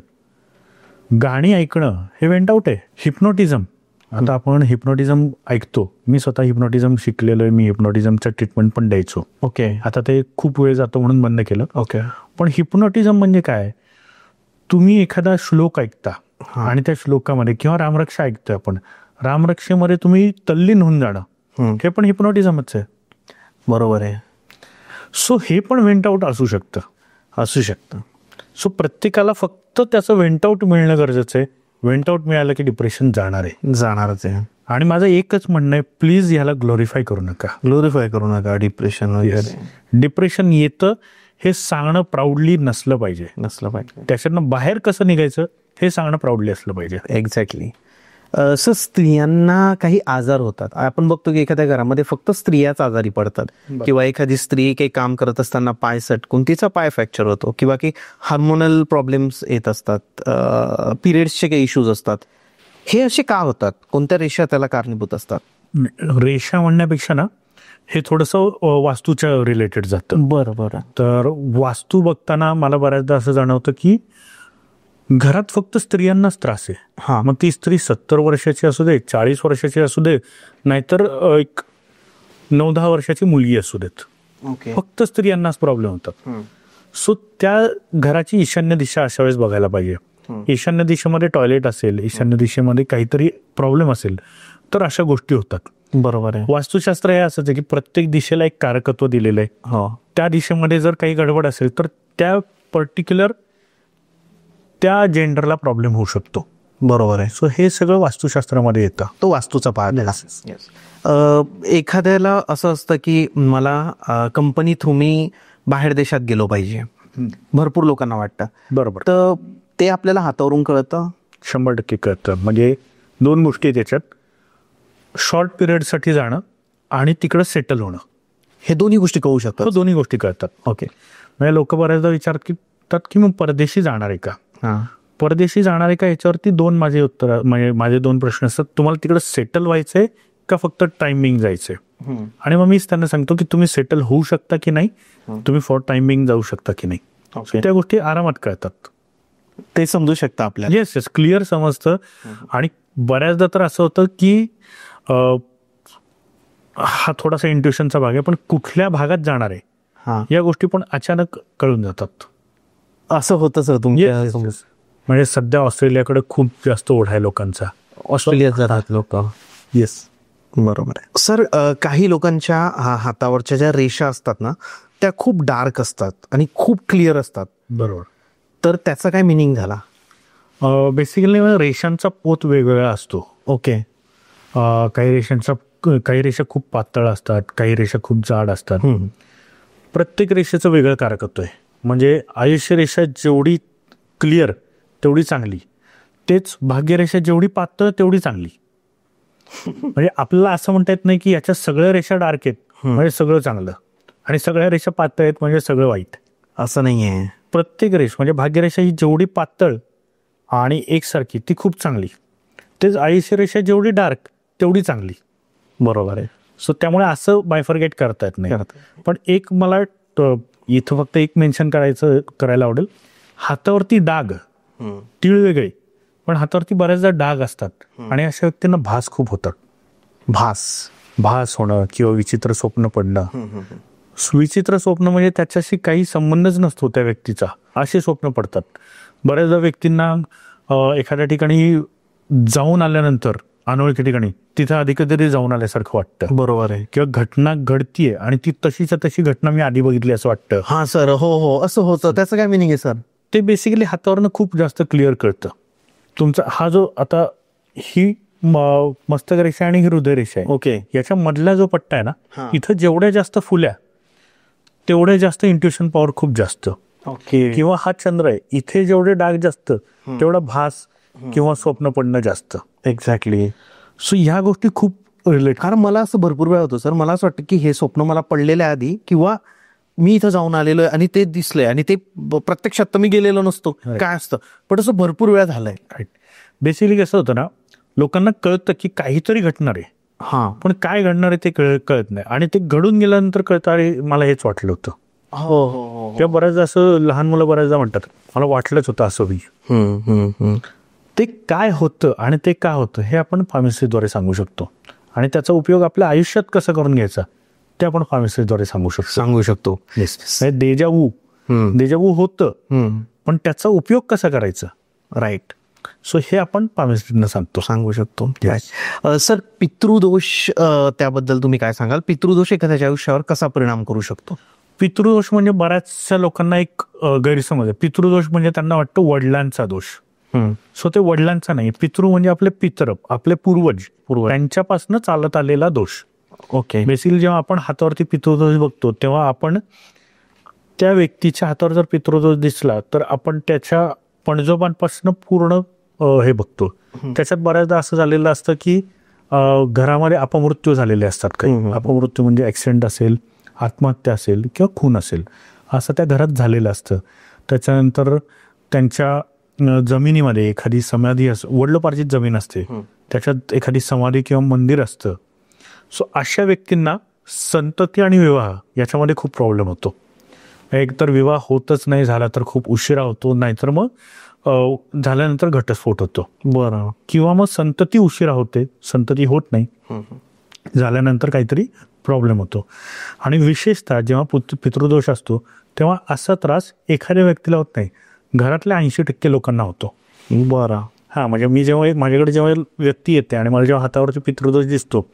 गाणी ऐकणं हे वेंट आउट आहे. हिप्नोटिझम, आता आपण हिप्नोटिझम ऐकतो. मी स्वतः हिप्नोटिझम शिकलेलो आहे. मी हिप्नोटिझमचं ट्रीटमेंट पण द्यायचो. ओके. आता ते खूप वेळ जातो म्हणून बंद केलं. ओके. पण हिप्नोटिझम म्हणजे काय? तुम्ही एखादा श्लोक ऐकता आणि त्या श्लोकामध्ये, किंवा रामरक्षा ऐकतोय आपण, रामरक्षेमध्ये तुम्ही तल्लीन होऊन जाणं, हे पण हिप्नोटिझमच आहे. बरोबर आहे. सो हे पण वेंट आउट असू शकतं. सो प्रत्येकाला फक्त त्याचं वेंट आउट मिळणं गरजेचं आहे. वेंट आउट मिळालं की डिप्रेशन जाणारच आहे. आणि माझं एकच म्हणणं आहे, प्लीज याला ग्लोरिफाय करू नका. डिप्रेशन येतं हे सांगणं प्राऊडली नसलं पाहिजे. त्याच्यातनं बाहेर कसं निघायचं हे सांगणं प्राऊडली असलं पाहिजे. एक्झॅक्टली. सर, स्त्रियांना काही आजार होतात. आपण बघतो की एखाद्या घरामध्ये फक्त स्त्रियाच आजारी पडतात, किंवा एखादी स्त्री काही काम करत असताना पाय सटकून तिचा पाय फ्रॅक्चर होतो, किंवा की हार्मोनल प्रॉब्लेम्स येत असतात, पिरियड्सचे काही इश्यूज असतात. हे असे का होतात? कोणत्या रेषा त्याला कारणीभूत असतात? रेषा म्हणण्यापेक्षा ना, हे थोडंसं वास्तूच्या रिलेटेड जातं. बरं. तर वास्तू बघताना मला बऱ्याचदा असं जाणवतं की घरात फक्त स्त्रियांनाच त्रास आहे. मग ती स्त्री 70 वर्षाची असू दे, 40 वर्षाची असू दे, नाहीतर एक 9-10 वर्षाची मुलगी असू देत, फक्त स्त्रियांनाच प्रॉब्लेम होतात. सो त्या घराची ईशान्य दिशा अशा वेळेस बघायला पाहिजे. ईशान्य दिशेमध्ये टॉयलेट असेल, ईशान्य दिशेमध्ये काहीतरी प्रॉब्लेम असेल, तर अशा गोष्टी होतात. बरोबर आहे. वास्तुशास्त्र हे असंच आहे की प्रत्येक दिशेला एक कारकत्व दिलेलं आहे. त्या दिशेमध्ये जर काही गडबड असेल तर त्या पर्टिक्युलर त्या जेंडरला प्रॉब्लेम होऊ शकतो. बरोबर आहे. सो हे सगळं वास्तुशास्त्रामध्ये येतं. तो वास्तूचा पार्ट. एखाद्याला असं असतं की मला कंपनी थ्रू मी बाहेर देशात गेलो पाहिजे, भरपूर लोकांना वाटतं. बरोबर. तर ते आपल्याला हातावरून कळतं? 100% कळतं. म्हणजे 2 गोष्टी आहेत त्याच्यात. शॉर्ट पिरियडसाठी जाणं आणि तिकडं सेटल होणं, हे दोन्ही गोष्टी कळू शकतात. दोन्ही गोष्टी कळतात. ओके. म्हणजे लोक बऱ्याचदा विचारतात की मग परदेशी जाणार आहे का? परदेशी जाणार आहे का, याच्यावरती माझे उत्तर, म्हणजे माझे 2 प्रश्न असतात. तुम्हाला तिकडे सेटल व्हायचंय का फक्त टायमिंग जायचंय? आणि मग मीच त्यांना सांगतो की तुम्ही सेटल होऊ शकता की नाही, तुम्ही फॉर टायमिंग जाऊ शकता की नाही. त्या गोष्टी आरामात कळतात. ते समजू शकता आपल्याला. येस, क्लिअर समजतं. आणि बऱ्याचदा तर असं होतं की हा थोडासा इंट्युशनचा भाग आहे, पण कुठल्या भागात जाणार आहे या गोष्टी पण अचानक कळून जातात. असं होतं सर तुमच्या? म्हणजे सध्या ऑस्ट्रेलियाकडे खूप जास्त ओढ आहे लोकांचा. ऑस्ट्रेलियात जातात लोक. येस, बरोबर आहे. सर, काही लोकांच्या हातावरच्या ज्या रेषा असतात ना, त्या खूप डार्क असतात आणि खूप क्लिअर असतात. बरोबर. तर त्याचा काय मिनिंग झाला? बेसिकली रेषांचा पोत वेगवेगळा असतो. ओके. काही रेषा खूप पातळ असतात, काही रेषा खूप जाड असतात. प्रत्येक रेषेचं वेगळं कारकत्व आहे. म्हणजे आयुष्य रेषा जेवढी क्लिअर तेवढी चांगली, तेच भाग्यरेषा जेवढी पातळ तेवढी चांगली. म्हणजे आपल्याला असं म्हणता येत नाही की याच्या सगळ्या रेषा डार्क आहेत म्हणजे सगळं चांगलं, आणि सगळ्या रेषा पातळ आहेत म्हणजे सगळं वाईट, असं नाही आहे. प्रत्येक रेषा म्हणजे भाग्यरेषा ही जेवढी पातळ आणि एकसारखी ती खूप चांगली, तेच आयुष्य रेषा जेवढी डार्क तेवढी चांगली. बरोबर आहे. सो त्यामुळे असं बायफर्गेट करता येत नाही. पण एक मला इथं फक्त एक मेन्शन करायला आवडेल. हातावरती डाग, तीळ वेगळे, पण हातावरती बऱ्याचदा डाग असतात आणि अशा व्यक्तींना भास खूप होतात. भास होणं किंवा विचित्र स्वप्न पडणं. विचित्र स्वप्न म्हणजे त्याच्याशी काही संबंधच नसतो त्या व्यक्तीचा, असे स्वप्न पडतात. बऱ्याचदा व्यक्तींना एखाद्या ठिकाणी जाऊन आल्यानंतर, अनोळखी ठिकाणी, तिथं आधी कधीतरी जाऊन आल्यासारखं वाटतं. बरोबर आहे. किंवा घटना घडतीये आणि ती तशीच्या तशी घटना मी आधी बघितली असं वाटतं. हा सर, हो असं होतं. त्याचं काय मिनिंग आहे सर? ते बेसिकली हातावरनं खूप जास्त क्लिअर कळतं. तुमचा हा जो आता ही मस्तक रेषा आणि ही हृदय रेषा आहे, ओके, याच्या मधला जो पट्टा आहे ना, इथं जेवढ्या जास्त फुल्या तेवढ्या जास्त इंट्युशन पॉवर खूप जास्त. ओके. किंवा हा चंद्र आहे, इथे जेवढे डाग जास्त तेवढा भास किंवा स्वप्न पडणं जास्त. एक्झॅक्टली. सो ह्या गोष्टी खूप रिलेट. कारण मला असं भरपूर वेळा होतं सर, मला असं वाटतं की हे स्वप्न मला पडलेलं आहे आधी, किंवा मी इथं जाऊन आलेलो आहे आणि ते दिसलंय आणि ते प्रत्यक्षात तर मी गेलेलो नसतो, काय असतं, पण असं भरपूर वेळा झालंय. राईट. बेसिकली कसं होतं ना, लोकांना कळतं की काहीतरी घडणार आहे, हा, पण काय घडणार आहे ते कळत नाही, आणि ते घडून गेल्यानंतर कळतं अरे मला हेच वाटलं होतं. हो हो. किंवा बऱ्याचदा असं लहान मुलं बऱ्याचदा म्हणतात मला वाटलंच होतं असं बी. ते काय होतं आणि ते का होतं हे आपण फार्मसीद्वारे सांगू शकतो, आणि त्याचा उपयोग आपल्या आयुष्यात कसा करून घ्यायचा ते आपण फार्मसीद्वारे सांगू शकतो. देजावू होतं, पण त्याचा उपयोग कसा करायचा. राईट. सो हे आपण फार्मसीतनं सांगू शकतो. सर, पितृदोष, त्याबद्दल तुम्ही काय सांगाल? पितृदोष एखाद्याच्या आयुष्यावर कसा परिणाम करू शकतो? पितृदोष म्हणजे बऱ्याचशा लोकांना एक गैरसमज आहे. पितृदोष म्हणजे त्यांना वाटतं वडिलांचा दोष. सो ते वडिलांचा नाही. पितृ म्हणजे आपले पितर, आपले पूर्वज, त्यांच्यापासून चालत आलेला दोष. ओके. बेसिकली जेव्हा आपण हातावरती पितृदोष बघतो तेव्हा आपण त्या व्यक्तीच्या हातावर जर पितृदोष दिसला तर आपण त्याच्या पणजोबांपासून पूर्ण हे बघतो. त्याच्यात बऱ्याचदा असं झालेलं असतं की घरामध्ये अपमृत्यू झालेले असतात. काही अपमृत्यू म्हणजे ऍक्सिडेंट असेल, आत्महत्या असेल किंवा खून असेल, असं त्या घरात झालेलं असतं. त्याच्यानंतर त्यांच्या जमिनीमध्ये एखादी समाधी वडिलोपार्जित जमीन असते, त्याच्यात एखादी समाधी किंवा मंदिर असतं. सो अशा व्यक्तींना संतती आणि विवाह याच्यामध्ये खूप प्रॉब्लेम होतो. एकतर विवाह होतच नाही, झाला तर खूप उशिरा होतो, नाहीतर मग झाल्यानंतर घटस्फोट होतो. बरं. किंवा मग संतती उशिरा होते, संतती होत नाही, झाल्यानंतर काहीतरी प्रॉब्लेम होतो. आणि विशेषतः जेव्हा पितृदोष असतो तेव्हा असा त्रास एखाद्या व्यक्तीला होत नाही, घरातल्या 80% लोकांना होतो. बरं. हां, म्हणजे मी जेव्हा माझ्याकडे जेव्हा व्यक्ती येते आणि मला जेव्हा हातावरती पितृदोष दिसतो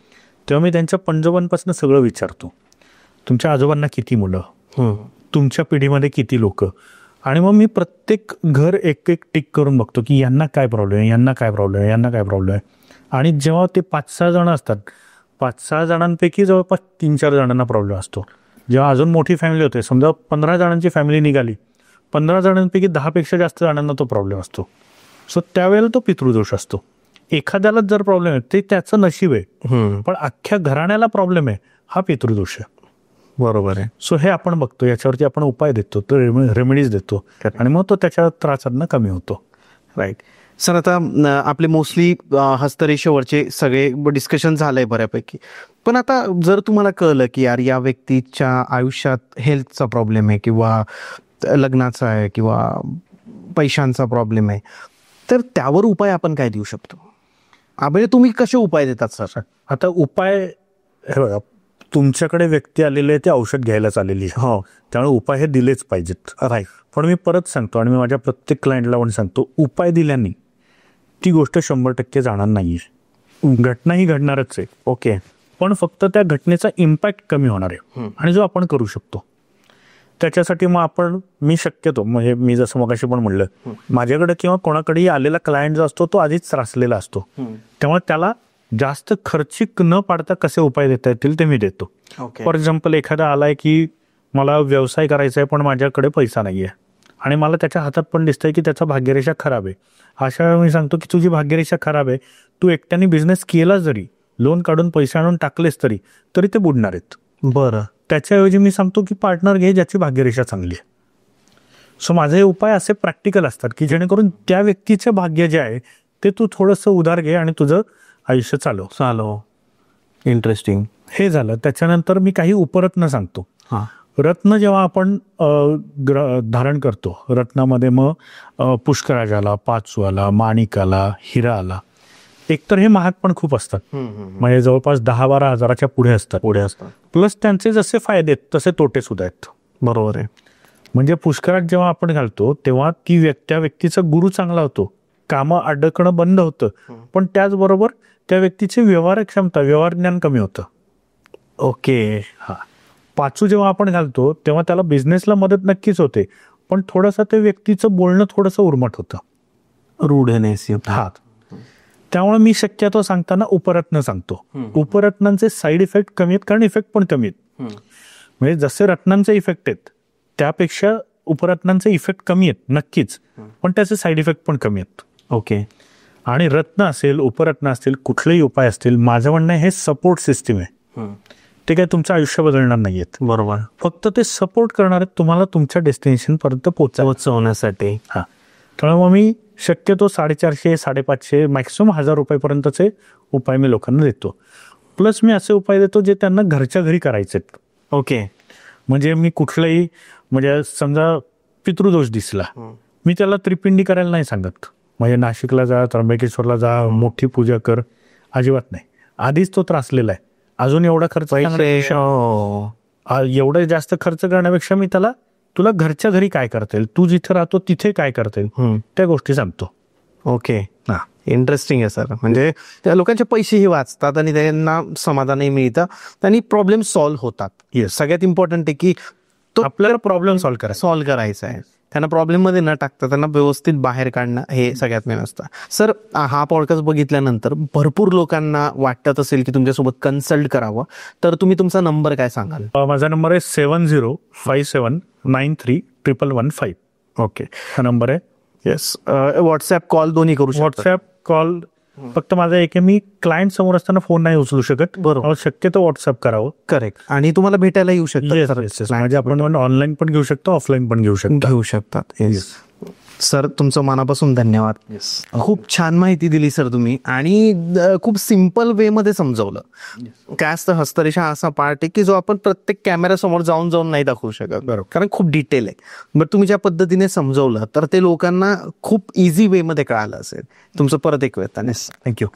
तेव्हा मी त्यांच्या पंजोबांपासून सगळं विचारतो. तुमच्या आजोबांना किती मुलं, तुमच्या पिढीमध्ये किती लोक, आणि मग मी प्रत्येक घर एक एक टिक करून बघतो की यांना काय प्रॉब्लेम आहे, यांना काय प्रॉब्लेम आहे, यांना काय प्रॉब्लेम आहे. आणि जेव्हा ते 5-6 जण असतात, 5-6 जणांपैकी जवळपास 3-4 जणांना प्रॉब्लेम असतो. जेव्हा अजून मोठी फॅमिली होते, समजा 15 जणांची फॅमिली निघाली, 15 जणांपैकी 10पेक्षा जास्त जणांना तो प्रॉब्लेम असतो. सो त्यावेळेला तो पितृदोष असतो. एखाद्यालाच जर प्रॉब्लेम आहे ते त्याचं नशीब आहे, पण अख्ख्या घराण्याला प्रॉब्लेम आहे हा पितृदोष आहे. बरोबर आहे. सो हे आपण बघतो, याच्यावरती आपण उपाय देतो, तो रेमेडीज देतो, आणि मग तो त्याच्या त्रासांना कमी होतो. राईट. सर, आता आपले मोस्टली हस्तरेषेवरचे सगळे डिस्कशन झालंय बऱ्यापैकी, पण आता जर तुम्हाला कळलं की यार या व्यक्तीच्या आयुष्यात हेल्थचा प्रॉब्लेम आहे, किंवा लग्नाचा आहे, किंवा पैशांचा प्रॉब्लेम आहे, तर त्यावर उपाय आपण काय देऊ शकतो? म्हणजे तुम्ही कसे उपाय देतात सर? आता उपाय हे बघा, तुमच्याकडे व्यक्ती आलेली आहे, ते औषध घ्यायलाच आलेली आहे, हो, त्यामुळे उपाय हे दिलेच पाहिजेत. राईट. पण मी परत सांगतो, आणि मी माझ्या प्रत्येक क्लायंटला पण सांगतो, उपाय दिल्याने ती गोष्ट 100% जाणार नाहीये. घटना ही घडणारच आहे, ओके, पण फक्त त्या घटनेचा इम्पॅक्ट कमी होणार आहे, आणि जो आपण करू शकतो त्याच्यासाठी मग मी शक्यतो, म्हणजे मी जसं मगाशी पण म्हणलं, माझ्याकडे किंवा कोणाकडेही आलेला क्लायंट जो असतो तो आधीच त्रासलेला असतो, त्यामुळे त्याला जास्त खर्चिक न पाडता कसे उपाय देता येतील ते मी देतो. फॉर एक्झाम्पल, एखादा आलाय की मला व्यवसाय करायचा आहे पण माझ्याकडे पैसा नाहीये, आणि मला त्याच्या हातात पण दिसतंय की त्याचा भाग्यरेषा खराब आहे. अशा वेळेला मी सांगतो की तुझी भाग्यरेषा खराब आहे, तू एकट्याने बिझनेस केला जरी, लोन काढून पैसे आणून टाकलेस तरी ते बुडणार आहेत. बरं. त्याच्याऐवजी मी सांगतो की पार्टनर घे ज्याची भाग्यरेषा चांगली आहे. सो माझे उपाय असे प्रॅक्टिकल असतात की जेणेकरून त्या व्यक्तीचे भाग्य जे आहे ते तू थोडंसं उधार घे आणि तुझं आयुष्य चालव. इंटरेस्टिंग. हे झालं. त्याच्यानंतर मी काही उपरत्न सांगतो. रत्न जेव्हा आपण धारण करतो, रत्नामध्ये मग पुष्कराज आला, पाचू आला, माणिक आला, हिरा आला. एकतर हे महाग पण खूप असतात, म्हणजे जवळपास 10-12 हजाराच्या पुढे असतात. प्लस त्यांचे जसे फायदे आहेत तसे तोटे सुद्धा आहेत. बरोबर आहे. म्हणजे पुष्कराज जेव्हा आपण घालतो तेव्हा त्या व्यक्तीचा गुरु चांगला होतो, कामं अडकणं बंद होतं, पण त्याचबरोबर त्या व्यक्तीची व्यवहार ज्ञान कमी होतं. ओके. हा. पाचू जेव्हा आपण घालतो तेव्हा त्याला बिझनेसला मदत नक्कीच होते, पण थोडंसं ते व्यक्तीचं बोलणं थोडंसं उर्मट होतं, रूढनेस. हा. त्यामुळे मी शक्यतो सांगताना उपरत्न सांगतो. उपरत्नांचे साईड इफेक्ट कमी आहेत, कारण इफेक्ट पण कमी आहेत. म्हणजे जसे रत्नांचे इफेक्ट आहेत त्यापेक्षा उपरत्नांचे इफेक्ट कमी आहेत नक्कीच, पण त्याचे साईड इफेक्ट पण कमी आहेत. ओके. आणि रत्न असेल, उपरत्न असतील, कुठलेही उपाय असतील, माझं म्हणणं हे सपोर्ट सिस्टीम आहे. ते काय तुमचं आयुष्य बदलणार नाहीयेत. बरोबर. फक्त ते सपोर्ट करणार आहेत तुम्हाला तुमच्या डेस्टिनेशन पर्यंत पोहोचवण्यासाठी. हा. त्यामुळे मग मी शक्यतो 450, 550, मॅक्सिमम 1000 रुपयेपर्यंतचे उपाय मी लोकांना देतो. प्लस मी असे उपाय देतो जे त्यांना घरच्या घरी करायचे. ओके. म्हणजे मी कुठलाही, म्हणजे समजा पितृदोष दिसला, मी त्याला त्रिपिंडी करायला नाही सांगत. म्हणजे नाशिकला जा, त्र्यंबकेश्वरला जा, मोठी पूजा कर, अजिबात नाही. आधीच तो त्रासलेला आहे, अजून एवढा खर्च एवढा जास्त खर्च करण्यापेक्षा मी त्याला तुला घरच्या घरी काय करता येईल, तू जिथे राहतो तिथे काय करता येईल, त्या गोष्टी सांगतो. ओके. इंटरेस्टिंग आहे सर. म्हणजे त्या लोकांचे पैसेही वाचतात आणि त्यांना समाधानही मिळतं, त्यांनी प्रॉब्लेम सॉल्व्ह होतात. सगळ्यात इम्पॉर्टंट आहे की तो आपल्याला प्रॉब्लेम सॉल्व्ह करायचा आहे. त्यांना प्रॉब्लेम मध्ये न टाकता त्यांना व्यवस्थित बाहेर काढणं हे सगळ्यात मेन असतं. सर, हा पॉडकास्ट बघितल्याननंतर भरपूर लोकांना वाटत असेल की तुमच्यासोबत कन्सल्ट करावं, तर तुम्ही तुमचा नंबर काय सांगाल? माझा नंबर आहे 7057931115. ओके. हा नंबर आहे. येस. व्हॉट्सअप कॉल दोन्ही करू शकतो. व्हॉट्सअप कॉल फक्त माझा एक आहे, मी क्लायंट समोर असताना फोन नाही उचलू शकत. बरोबर. शक्यतो व्हॉट्सअप करावं. करेक्ट. आणि तुम्हाला भेटायला येऊ शकतात. म्हणजे आपण ऑनलाईन पण घेऊ शकतो, ऑफलाईन पण घेऊ शकतात. सर, तुमचं मनापासून धन्यवाद. खूप छान माहिती दिली सर तुम्ही, आणि खूप सिम्पल वे मध्ये समजवलं. काय असतं, हस्तरेषा असा पार्ट आहे की जो आपण प्रत्येक कॅमेरा समोर जाऊन नाही दाखवू शकत. बरोबर. कारण खूप डिटेल आहे. बट तुम्ही ज्या पद्धतीने समजवलं तर ते लोकांना खूप इझी वे मध्ये कळालं असेल. तुमचं परत एक वेळ थँक्यू.